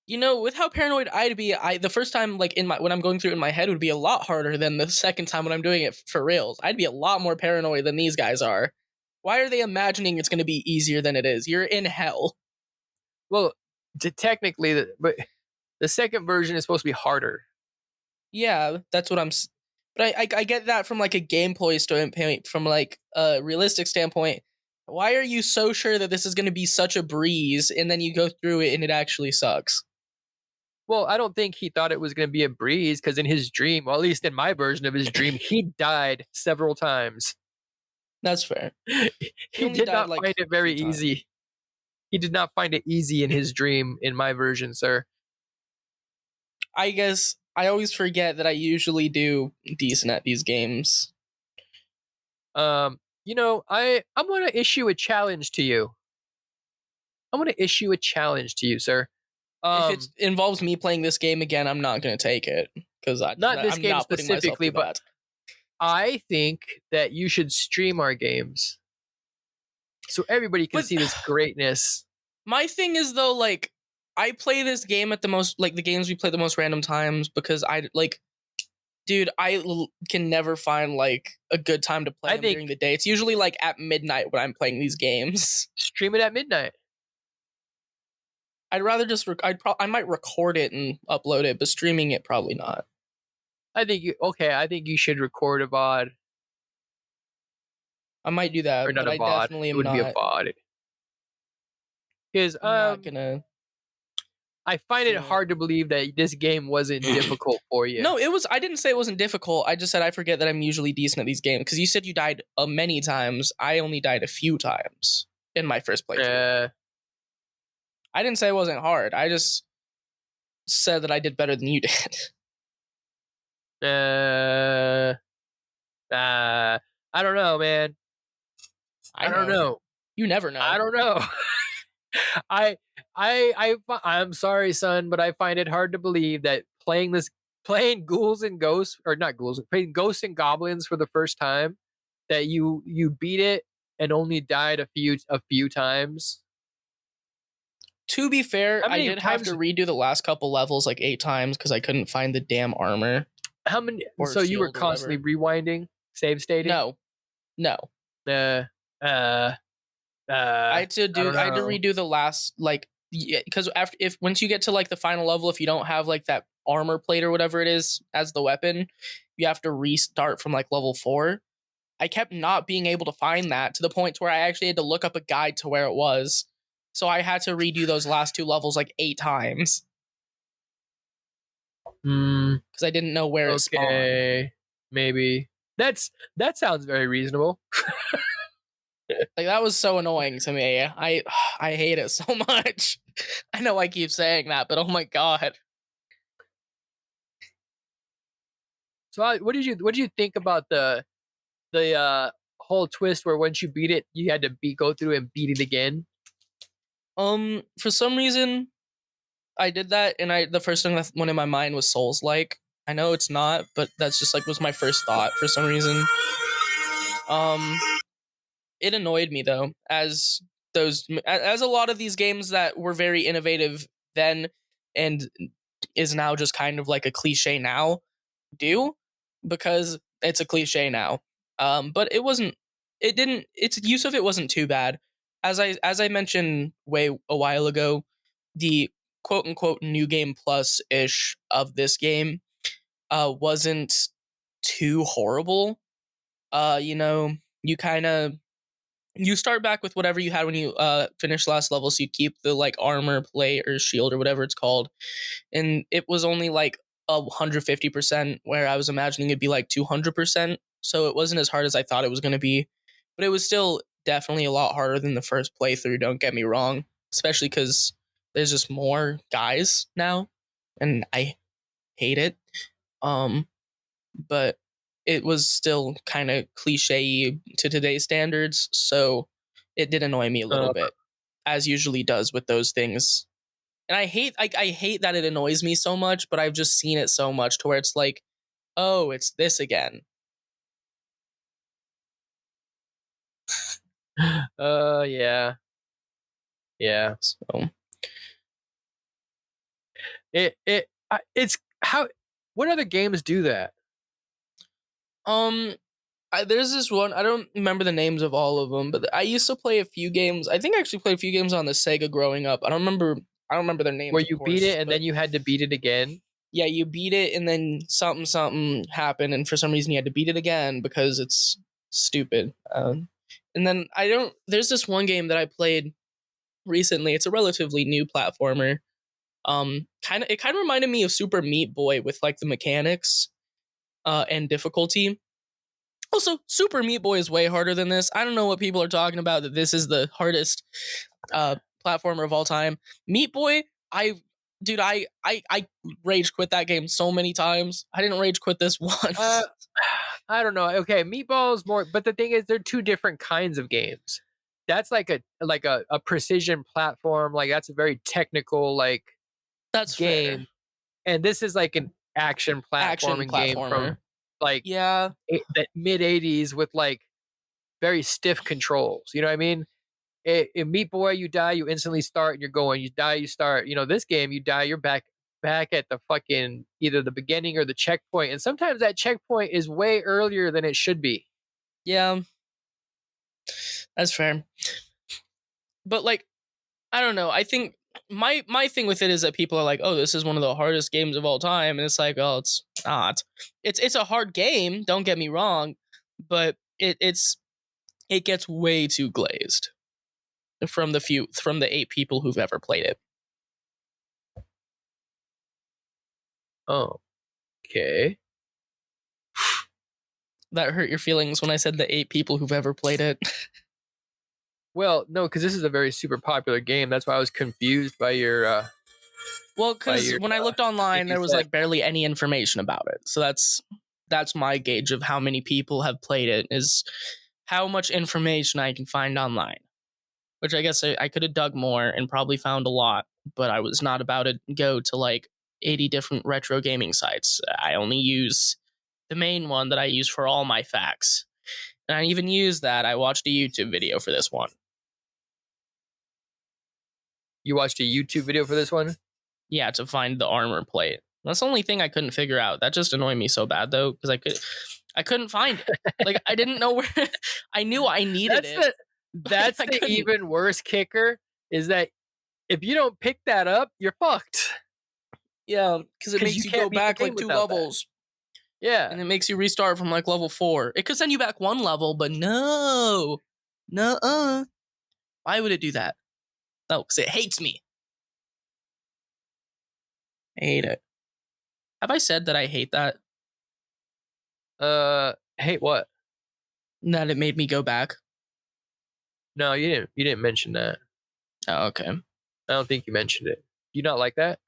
You know, with how paranoid I'd be, the first time, like when I'm going through it in my head, would be a lot harder than the second time when I'm doing it for reals. I'd be a lot more paranoid than these guys are. Why are they imagining it's going to be easier than it is? You're in hell. Well, technically, but the second version is supposed to be harder. Yeah, that's what but I get that from like a gameplay standpoint, from like a realistic standpoint. Why are you so sure that this is going to be such a breeze, and then you go through it and it actually sucks? Well, I don't think he thought it was going to be a breeze, because in his dream, well, at least in my version of his dream, he died several times. That's fair. He only did died, not like, find it a very few times. easy. He did not find it easy in his dream in my version, sir. I guess I always forget that I usually do decent at these games. You know, I'm going to issue a challenge to you. I'm going to issue a challenge to you, sir. If it involves me playing this game again, I'm not going to take it, because Not this I'm game not putting myself specifically, through but that. I think that you should stream our games so everybody can But see this greatness. my thing is, though, like, I play this game at the most, like, the games we play the most random times, because dude, can never find, like, a good time to play I them think during the day. It's usually, like, at midnight when I'm playing these games. stream it at midnight. I'd rather just, I might record it and upload it, but streaming it, probably not. I think you should record a VOD. I might do Or that, not but a I VOD. definitely It am would be a not. VOD. Because I'm not gonna I find it stream it. hard to believe that this game wasn't difficult for you. No, it was. I didn't say it wasn't difficult. I just said I forget that I'm usually decent at these games. Because you said you died many times. I only died a few times in my first playthrough. I didn't say it wasn't hard. I just said that I did better than you did. I don't know, man. I don't know. You never know. I don't know. I I'm sorry, son, but I find it hard to believe that playing Ghouls and Ghosts, or not Ghouls, playing Ghosts and Goblins for the first time, that you beat it and only died a few times. To be fair, How I many did have to times- redo the last couple levels like 8 times because I couldn't find the damn armor. How many? Or So you were shield or constantly rewinding, save stating. No. I I had to don't know. redo the last, like, because once you get to like the final level, if you don't have like that armor plate or whatever it is as the weapon, you have to restart from like level 4. I kept not being able to find that, to the point to where I actually had to look up a guide to where it was. So I had to redo those last 2 levels like 8 times because I didn't know where it spawned. Okay, maybe that sounds very reasonable. Like, that was so annoying to me. I hate it so much. I know I keep saying that, but oh my god. So what did you think about the whole twist where once you beat it, you had to go through and beat it again? For some reason, I did that, and the first thing that went in my mind was Souls-like. I know it's not, but that's just like was my first thought for some reason. It annoyed me though, as those, as a lot of these games that were very innovative then and is now just kind of like a cliche now do, because it's a cliche now. But its use of it wasn't too bad. As I mentioned a while ago, the quote unquote new game plus ish of this game wasn't too horrible. You know, you kind of you start back with whatever you had when you finish last level, so you keep the like armor plate or shield or whatever it's called, and it was only like 150%, where I was imagining it'd be like 200%. So it wasn't as hard as I thought it was going to be, but it was still definitely a lot harder than the first playthrough. Don't get me wrong, especially because there's just more guys now, and I hate it. Um, but it was still kind of cliche to today's standards, so it did annoy me a little bit, as usually does with those things. And I hate that it annoys me so much, but I've just seen it so much to where it's like, oh, it's this again. Yeah. Yeah. So, It's how. What other games do that? there's this one, I don't remember the names of all of them, but I used to play a few games. I think I actually played a few games on the Sega growing up. I don't remember their names. Where of you course, beat it and but then you had to beat it again? yeah, you beat it and then something happened, and for some reason you had to beat it again because it's stupid. And then there's this one game that I played recently. It's a relatively new platformer. It kind of reminded me of Super Meat Boy with like the mechanics and difficulty. Also, Super Meat Boy is way harder than this. I don't know what people are talking about, that this is the hardest platformer of all time. Meat Boy, I rage quit that game so many times. I didn't rage quit this once. I don't know. Okay, Meatball's more, but the thing is, they're two different kinds of games. That's like a precision platform. Like that's a very technical That's game, fair. and this is like an action Action platforming game from platformer. like Yeah. the mid '80s with like very stiff controls. You know what I mean? In Meat Boy, you die, you instantly start, and you're going. You die, you start. You know, this game, you die, you're back at the fucking either the beginning or the checkpoint, and sometimes that checkpoint is way earlier than it should be. Yeah. That's fair. But like, I don't know. I think my thing with it is that people are like, "Oh, this is one of the hardest games of all time," and it's like, "Oh, it's not. It's a hard game. Don't get me wrong, but it gets way too glazed from the 8 people who've ever played it." Oh, okay. That hurt your feelings when I said the 8 people who've ever played it. Well, no, because this is a very super popular game. That's why I was confused by your. Well, because when I looked thing online, you there was said. like barely any information about it. So that's my gauge of how many people have played it, is how much information I can find online. Which I guess I could have dug more and probably found a lot, but I was not about to go to like 80 different retro gaming sites. I only use the main one that I use for all my facts. And I even used that. I watched a YouTube video for this one. You watched a YouTube video for this one? Yeah, to find the armor plate. That's the only thing I couldn't figure out. That just annoyed me so bad though, because I couldn't find it. Like I didn't know where. I knew I needed it. That's the even worse kicker, is that if you don't pick that up, you're fucked. Yeah, because it makes you go back like 2 levels. Yeah. And it makes you restart from like level 4. It could send you back 1 level, but no. Nuh-uh. Why would it do that? No, because it hates me. I hate it. Have I said that I hate that? Hate what? That it made me go back? No, you didn't. You didn't mention that. Oh, okay. I don't think you mentioned it. Do you not like that?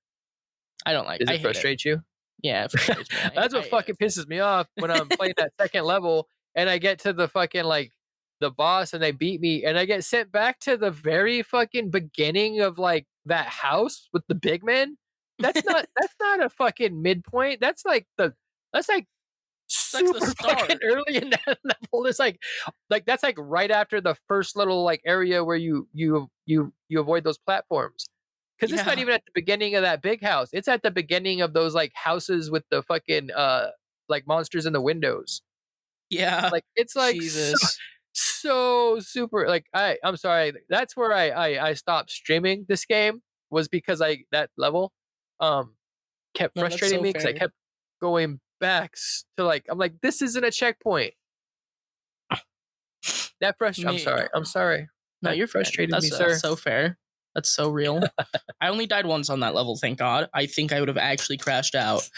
I don't like. Does it frustrate you? Yeah, it frustrates me. That's what fucking pisses me off when I'm playing that second level and I get to the fucking like the boss and they beat me and I get sent back to the very fucking beginning of like that house with the big man. That's not a fucking midpoint. That's like That's the super start. fucking early in that level. There's like that's like right after the first little like area where you avoid those platforms. Because it's not Yeah. even at the beginning of that big house. It's at the beginning of those like houses with the fucking like monsters in the windows. Yeah. Like it's like Jesus. so super like I'm sorry. That's where I stopped streaming this game was because that level kept No, that's frustrating so me because I fair. kept going back to like I'm like this isn't a checkpoint. I'm Me. sorry. I'm sorry. No, That you're fine. frustrated me, That's sir. so fair. That's so real. I only died once on that level, thank God. I think I would have actually crashed out.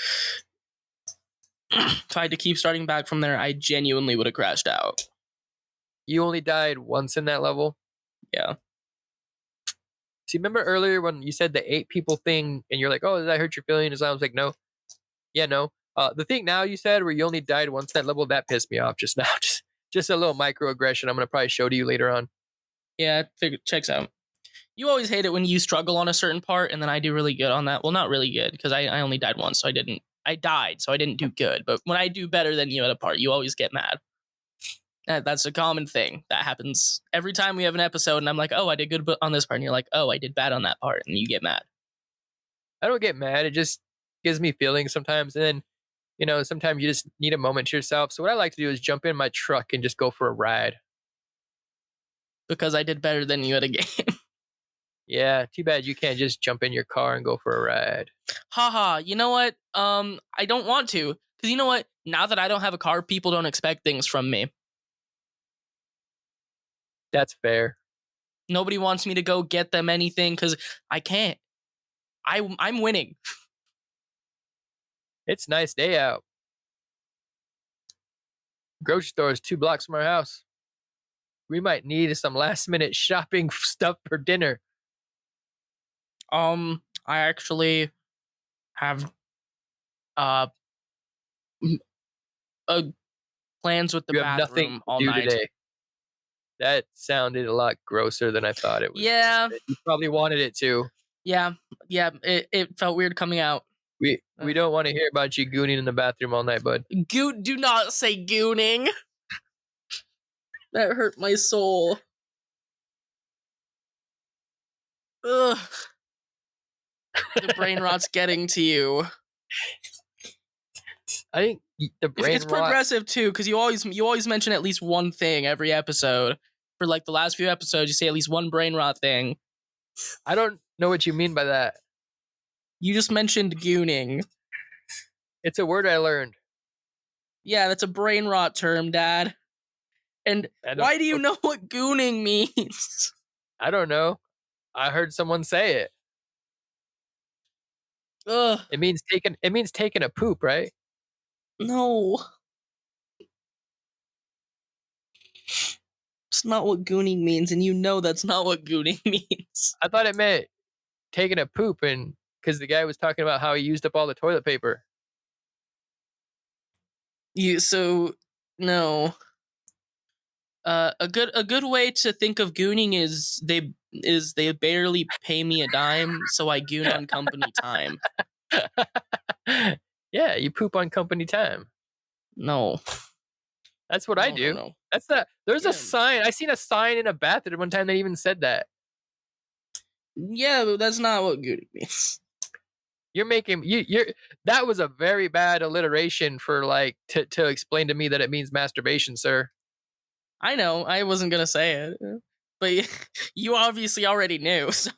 If I had to keep starting back from there, I genuinely would have crashed out. You only died once in that level. Yeah. See, remember earlier when you said the 8 people thing, and you're like, "Oh, did that hurt your feelings?" I was like, "No, yeah, no." The thing now you said where you only died once that level that pissed me off just now. Just a little microaggression. I'm gonna probably show to you later on. Yeah, checks out. You always hate it when you struggle on a certain part, and then I do really good on that. Well, not really good, because I only died once, so I didn't. I died, so I didn't do good. But when I do better than you at a part, you always get mad. That's a common thing that happens every time we have an episode, and I'm like, oh, I did good on this part, and you're like, oh, I did bad on that part, and you get mad. I don't get mad. It just gives me feelings sometimes, and then sometimes you just need a moment to yourself. So what I like to do is jump in my truck and just go for a ride. Because I did better than you at a game. Yeah, too bad you can't just jump in your car and go for a ride. Haha, you know what? I don't want to. Because you know what? Now that I don't have a car, people don't expect things from me. That's fair. Nobody wants me to go get them anything because I can't. I'm winning. It's a nice day out. Grocery store is 2 blocks from our house. We might need some last minute shopping stuff for dinner. I actually have uh, plans with the You have nothing bathroom to all do night. today. That sounded a lot grosser than I thought it was. Yeah. You probably wanted it to. Yeah. It felt weird coming out. We don't want to hear about you gooning in the bathroom all night, bud. Do not say gooning. That hurt my soul. Ugh. The brain rot's getting to you. I think the brain It's progressive too, because you always mention at least one thing every episode. For like the last few episodes, you say at least one brain rot thing. I don't know what you mean by that. You just mentioned gooning. It's a word I learned. Yeah, that's a brain rot term, Dad. And why do you know what gooning means? I don't know. I heard someone say it. Ugh. It means taking a poop, right? No. It's not what gooning means, and you know that's not what gooning means. I thought it meant taking a poop, and because the guy was talking about how he used up all the toilet paper. No. A good way to think of gooning is they barely pay me a dime, so I goon on company time. Yeah, you poop on company time. No. That's what I do. No. There's a sign. I seen a sign in a bathroom one time that even said that. Yeah, but that's not what gooning means. You're that was a very bad alliteration for like to explain to me that it means masturbation, sir. I know, I wasn't gonna say it, but you obviously already knew. So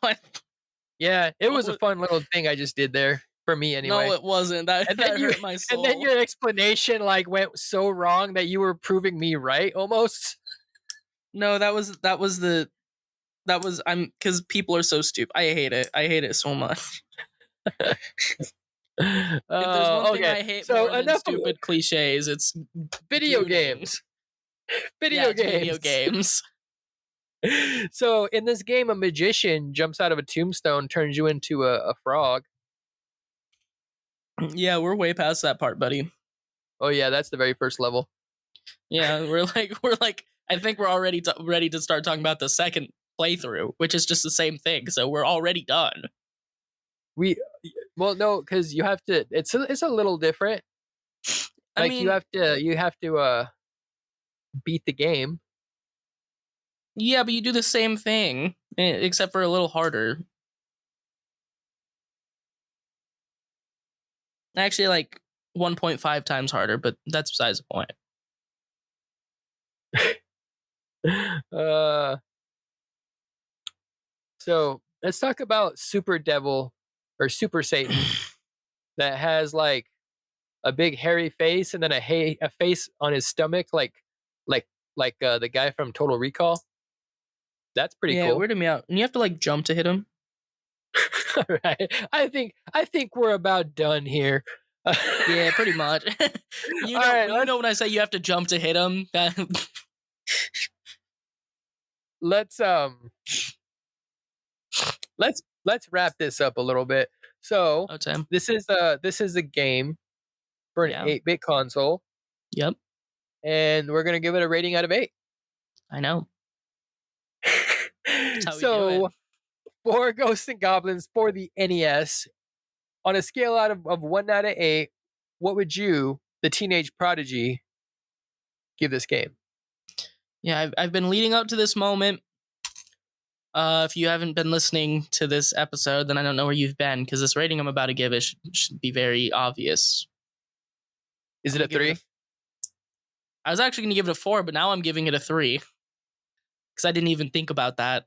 Yeah, it was a fun little thing I just did there for me anyway. No, it wasn't. That hurt my soul. And then your explanation like went so wrong that you were proving me right almost. No, because people are so stupid. I hate it. I hate it so much. If there's one thing I hate more than stupid cliches, it's video gooning. games. Video games. So in this game, a magician jumps out of a tombstone, turns you into a frog. Yeah, we're way past that part, buddy. Oh yeah, that's the very first level. Yeah, we're like. I think we're already ready to start talking about the second playthrough, which is just the same thing. So we're already done. No, because you have to. It's a little different. I Like you mean, have to beat the game. yeah, but you do the same thing, except for a little harder. Actually, like 1.5 times harder, but that's besides the point. uh so let's talk about Super Devil or Super Satan that has like a big hairy face and then a face on his stomach like like the guy from Total Recall. That's pretty Yeah, it cool. weirded me out. And you have to like jump to hit him. All right. I think we're about done here. All Yeah, pretty much. right, You know when I say you have to jump to hit him. let's let's wrap this up a little bit. So, Oh, Tim. this is a game for an Yeah. 8-bit console Yep. and we're going to give it a rating out of 8. I know. That's how we do it. So, for Ghosts and Goblins for the NES, on a scale of 1 out of 8, what would you, the teenage prodigy, give this game? Yeah, I've been leading up to this moment. If you haven't been listening to this episode, then I don't know where you've been, because this rating I'm about to give it should be very obvious. Is I'm it a gonna give 3? I was actually going to give it a 4, but now I'm giving it a 3. Because I didn't even think about that.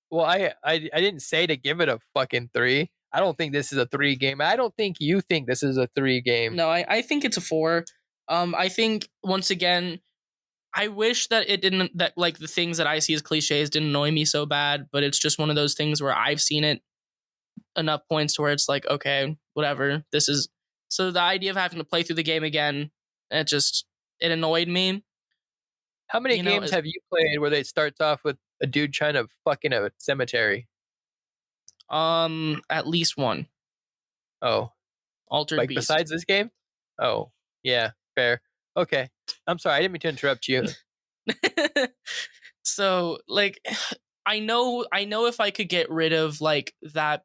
Well, I didn't say to give it a fucking 3. I don't think this is a 3 game. I don't think you think this is a 3 game. No, I think it's a 4. I think, once again, I wish that it didn't, that like the things that I see as cliches didn't annoy me so bad, but it's just one of those things where I've seen it enough points to where it's like, okay, whatever. This is, so the idea of having to play through the game again, it annoyed me. How many You know, games have you played where it starts off with a dude trying to fuck in a cemetery? at least one. Oh, Altered like Beast. besides this game? Oh, yeah, fair. Okay. I'm sorry, I didn't mean to interrupt you. So, like, I know if I could get rid of like that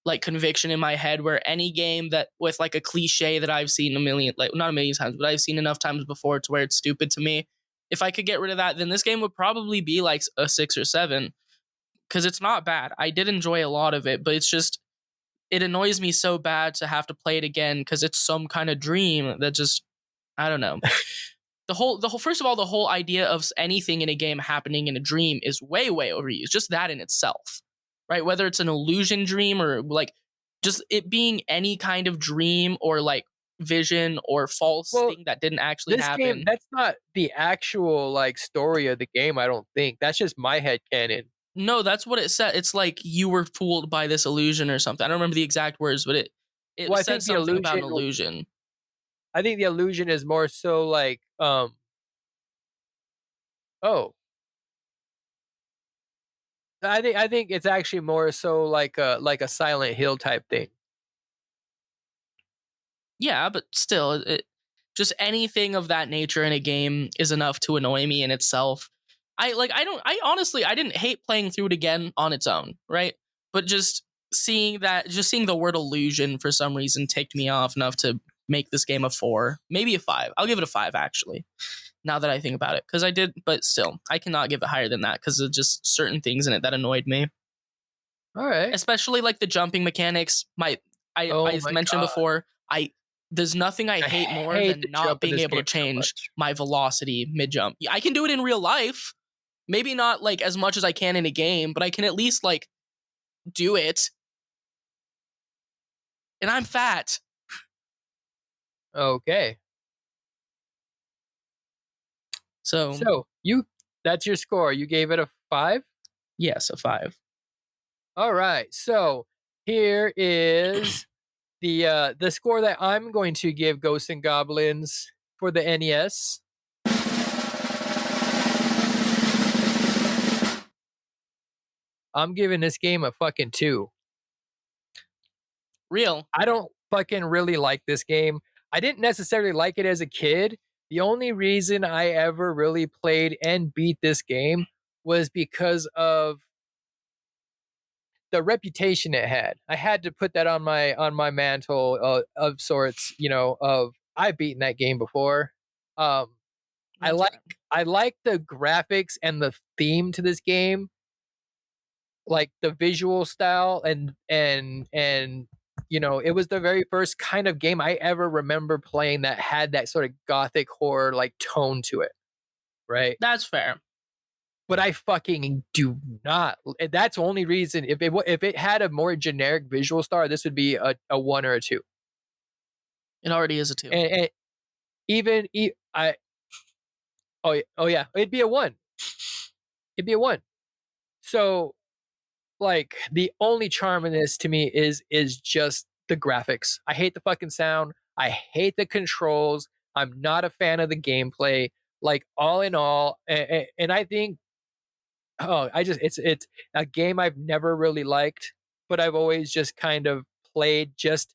like conviction in my head where any game that with like a cliche that I've seen a million, like not a million times, but I've seen enough times before to where it's stupid to me. If I could get rid of that, then this game would probably be like a 6 or 7, because it's not bad. I did enjoy a lot of it, but it's just, it annoys me so bad to have to play it again because it's some kind of dream that just, I don't know. The whole first of all, the whole idea of anything in a game happening in a dream is way overused. Just that in itself, right? Whether it's an illusion dream or like just it being any kind of dream or like vision or false Well, thing that didn't actually this game, happen. that's not the actual like story of the game, I don't think. That's just my head canon. No, that's what it said. It's like you were fooled by this illusion or something. I don't remember the exact words, but it Well, said something about an illusion. I think the illusion is more so like oh, I think it's actually more so like a Silent Hill type thing. Yeah, but still, just anything of that nature in a game is enough to annoy me in itself. I honestly I didn't hate playing through it again on its own, right? But just seeing the word illusion for some reason ticked me off enough to make this game a 4, maybe a 5. I'll give it a 5 actually. Now that I think about it, because I did, but still, I cannot give it higher than that because of just certain things in it that annoyed me, All right. especially like the jumping mechanics. Oh I my mentioned god. before, I there's nothing I I hate more hate the than not jump in being this able to game so change much. my velocity mid jump. I can do it in real life, maybe not like as much as I can in a game, but I can at least like do it. And I'm fat, Okay. so So, that's your score. You gave it a 5? yes, a 5. All right. So, here is the score that I'm going to give Ghosts and Goblins for the NES. I'm giving this game a fucking 2. Real. I don't fucking really like this game. I didn't necessarily like it as a kid. The only reason I ever really played and beat this game was because of the reputation it had. I had to put that on my mantle of sorts. Of I've beaten that game before. I That's like fair. I like the graphics and the theme to this game, like the visual style and it was the very first kind of game I ever remember playing that had that sort of gothic horror like tone to it, right? That's fair. But I fucking do not. That's the only reason. If it had a more generic visual style, this would be a one or a two. It already is a 2. And even I oh yeah, it'd be a one. It'd be a one. So like the only charm in this to me is just the graphics. I hate the fucking sound. I hate the controls. I'm not a fan of the gameplay. Like all in all, and I think it's a game I've never really liked, but I've always just kind of played just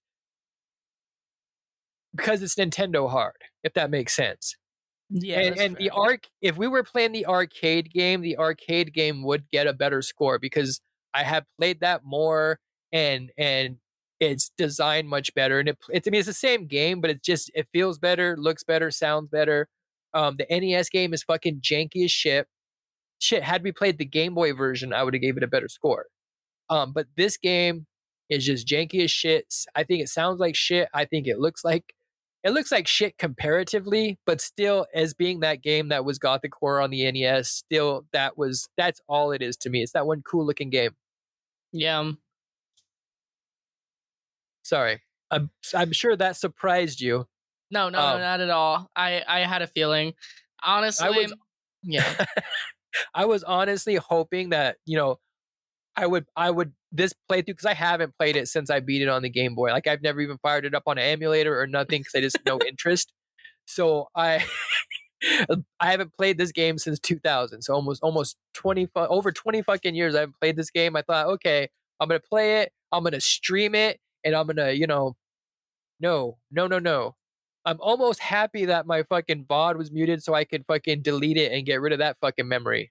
because it's Nintendo hard, if that makes sense. Yeah, And that's and the fair. if we were playing the arcade game would get a better score because I have played that more and it's designed much better. And it's I mean it's the same game, but it feels better, looks better, sounds better. The NES game is fucking janky as shit. Shit, had we played the Game Boy version, I would have gave it a better score. But this game is just janky as shit. I think it sounds like shit. I think it looks like shit comparatively, but still, as being that game that was Gothic horror on the NES, still that's all it is to me. It's that one cool looking game. Yeah. Sorry, I'm sure that surprised you. No, Um, not at all. I had a feeling. I was Honestly, yeah. I was honestly hoping that I would this playthrough because I haven't played it since I beat it on the Game Boy. Like I've never even fired it up on an emulator or nothing because I just no interest. So I haven't played this game since 2000. So almost 20 over 20 fucking years I haven't played this game. I thought, okay, I'm gonna play it. I'm gonna stream it, and I'm gonna no. I'm almost happy that my fucking VOD was muted so I could fucking delete it and get rid of that fucking memory.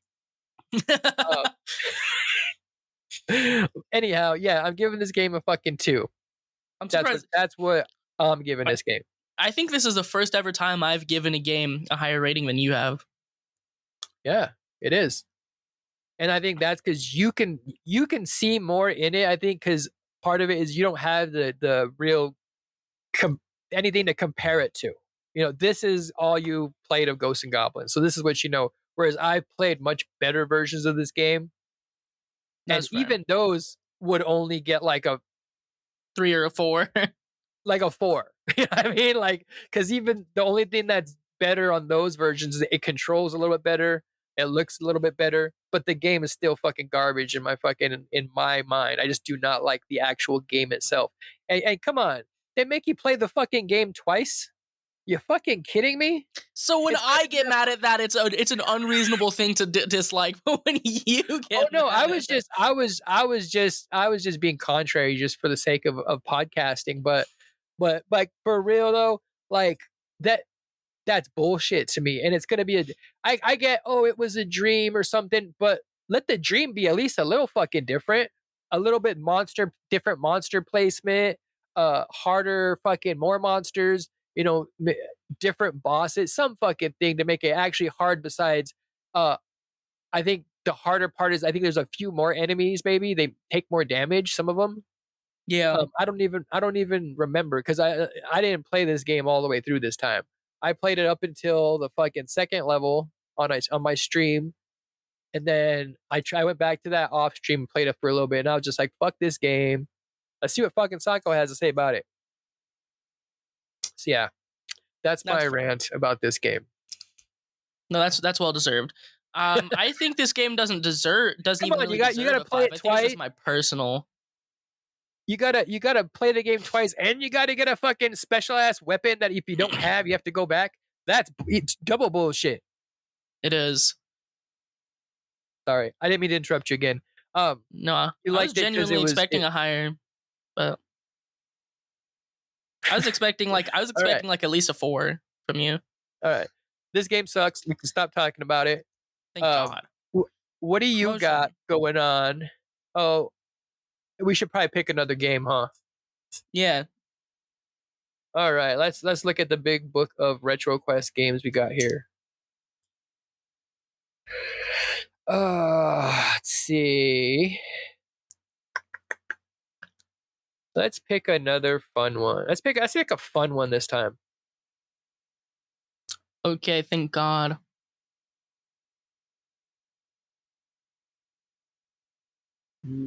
Uh, anyhow, yeah, I'm giving this game a fucking two. I'm That's what surprised. that's what I'm giving I, this game. I think this is the first ever time I've given a game a higher rating than you have. Yeah, it is. And I think that's because you can see more in it. I think because part of it is you don't have the real anything to compare it to. This is all you played of Ghosts and Goblins, so this is what you know. Whereas I've played much better versions of this game, and That's fair. even those would only get like a 3 or a 4. like a four. You know what I mean? Like, because even the only thing that's better on those versions is it controls a little bit better, it looks a little bit better, but the game is still fucking garbage in my mind. I just do not like the actual game itself. And come on, they make you play the fucking game twice. You fucking kidding me? So when It's not I even get mad at that, it's an unreasonable thing to dislike. But when you Oh get no, I mad was at that, just I was just being contrary just for the sake of podcasting, but like for real though, like that that's bullshit to me. And it's gonna be I get, oh, it was a dream or something, but let the dream be at least a little fucking different. A little bit different monster placement, harder fucking more monsters, different bosses, some fucking thing to make it actually hard besides I think the harder part is I think there's a few more enemies, maybe. They take more damage, some of them. yeah, I don't even remember because I didn't play this game all the way through this time. I played it up until the fucking second level on my stream, and then I went back to that off stream and played it for a little bit, and I was just like, "Fuck this game." Let's see what fucking Sako has to say about it. So yeah, that's that's my fair. rant about this game. No, that's well deserved. I think this game doesn't Come even on, really you deserve gotta a play 5. it I think it's just twice. my personal. You gotta play the game twice, and you gotta get a fucking special ass weapon that if you don't have, you have to go back. It's double bullshit. It is. Sorry, I didn't mean to interrupt you again. No, You I was liked it because genuinely expecting a higher, but I was expecting all right, like at least a 4 from you. all right. This game sucks. We can stop talking about it. Thank Um, God. wh- what do you got Promotion. going on? Oh, We should probably pick another game, huh? Yeah. All right, let's look at the big book of RetroQuest games we got here. Let's see. Let's pick another fun one. Let's pick a fun one this time. Okay, thank God.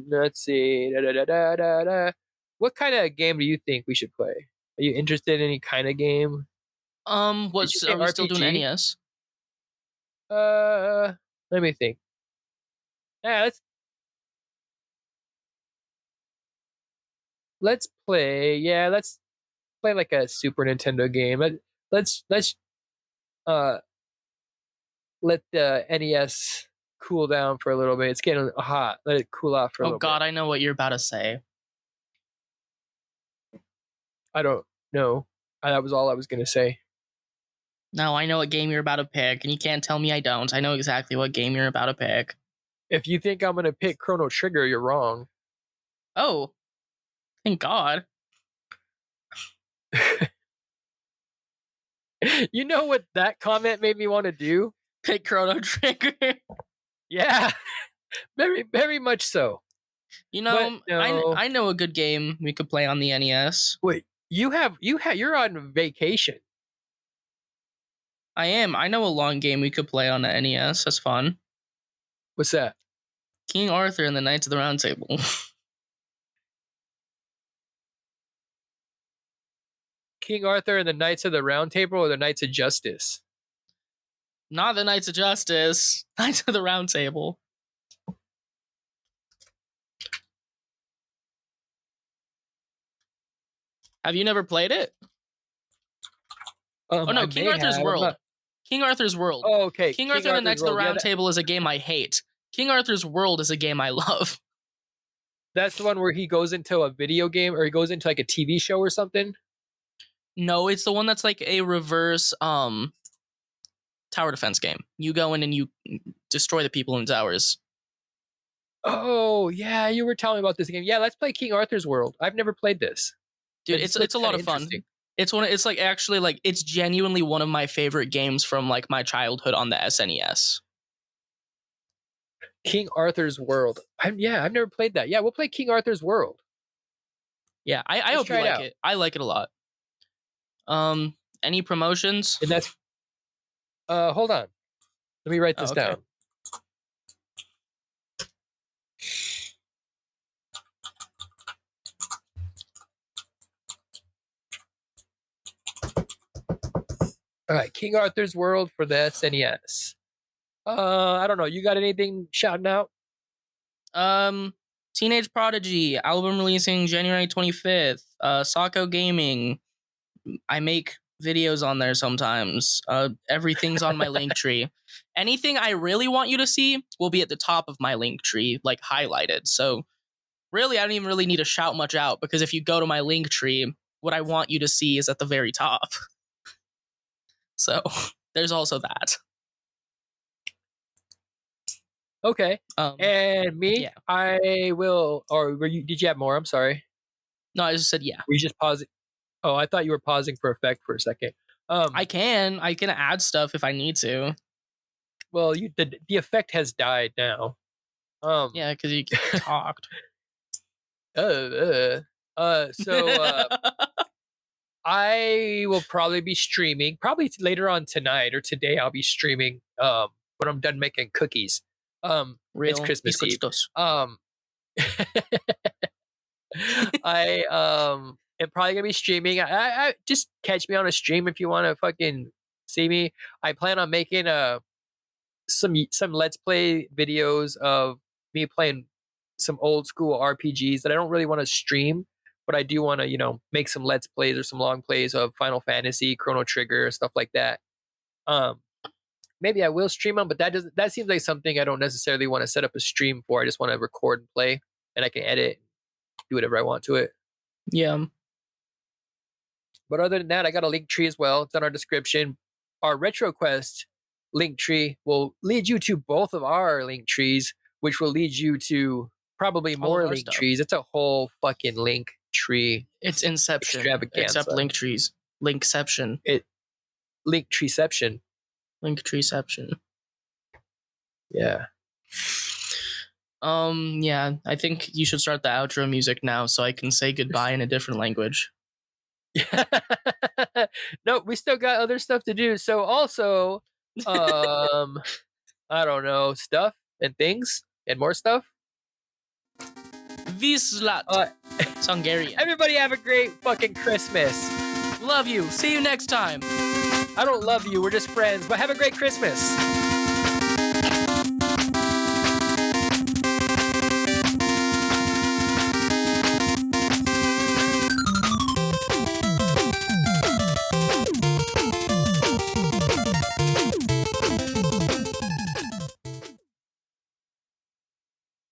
Let's see. What kind of game do you think we should play? Are you interested in any kind of game? Did you say Are we still doing RPG? NES? Let me think. Yeah, let's play. Yeah, let's play like a Super Nintendo game. Let's uh let the NES cool down for a little bit. It's getting hot. Let it cool off for a Oh little God, bit. I know what you're about to say. I don't know. That was all I was gonna say. No, I know what game you're about to pick, and you can't tell me I don't. I know exactly what game you're about to pick. If you think I'm gonna pick Chrono Trigger, you're wrong. Oh, thank God. You know what that comment made me want to do? Pick Chrono Trigger. Yeah, very, very much so. You know, But no. I know a good game we could play on the NES. Wait, you're on vacation. I am. I know a long game we could play on the NES. That's fun. What's that? King Arthur and the Knights of the Round Table. King Arthur and the Knights of the Round Table, or the Knights of Justice? Not the Knights of Justice. Knights of the Round Table. Have you never played it? Oh no, King Arthur's World. King Arthur's World. Oh, okay. King Arthur and the Knights of the Round Table is a game I hate. King Arthur's World is a game I love. That's the one where he goes into a video game, or he goes into like a TV show or something? No, it's the one that's like a reverse tower defense game. You go in and you destroy the people in towers. Oh, yeah, you were telling me about this game. Yeah, let's play King Arthur's World. I've never played this. Dude, it's a lot of fun. It's like actually like it's genuinely one of my favorite games from like my childhood on the SNES. King Arthur's World. I've never played that. Yeah, we'll play King Arthur's World. Yeah, I hope you like it. I like it a lot. Any promotions? And that's hold on. Let me write this down. All right, King Arthur's World for the SNES. I don't know. You got anything shouting out? Teenage Prodigy album releasing January 25th. Socko Gaming. I make videos on there sometimes. Everything's on my link tree. Anything I really want you to see will be at the top of my link tree, like highlighted. So really, I don't even really need to shout much out, because if you go to my link tree, what I want you to see is at the very top. So there's also that. Okay. And me, yeah. I will. Or did you have more? I'm sorry. No, I just said yeah. Were you just pausing? Oh, I thought you were pausing for effect for a second. I can add stuff if I need to. Well, the effect has died now. Yeah, because you talked. So I will probably be streaming. Probably later on tonight or today. I'll be streaming. When I'm done making cookies. It's Christmas Eve. I am probably gonna be streaming. I just catch me on a stream if you want to fucking see me. I plan on making some Let's Play videos of me playing some old school RPGs that I don't really want to stream, but I do want to make some Let's Plays or some long plays of Final Fantasy, Chrono Trigger, stuff like that. Maybe I will stream them, but that seems like something I don't necessarily want to set up a stream for. I just want to record and play, and I can edit, do whatever I want to it. Yeah. But other than that, I got a link tree as well. It's on our description. Our RetroQuest link tree will lead you to both of our link trees, which will lead you to probably All of more our link stuff. trees. It's a whole fucking link tree It's Inception, extravaganza. except link trees. Linkception. Link treeception. Link treeception. Yeah. Yeah, I think you should start the outro music now so I can say goodbye in a different language. No, we still got other stuff to do. So also, I don't know, stuff and things and more stuff. Vislat. It's Hungarian. Everybody have a great fucking Christmas. Love you. See you next time. I don't love you. We're just friends, but have a great Christmas.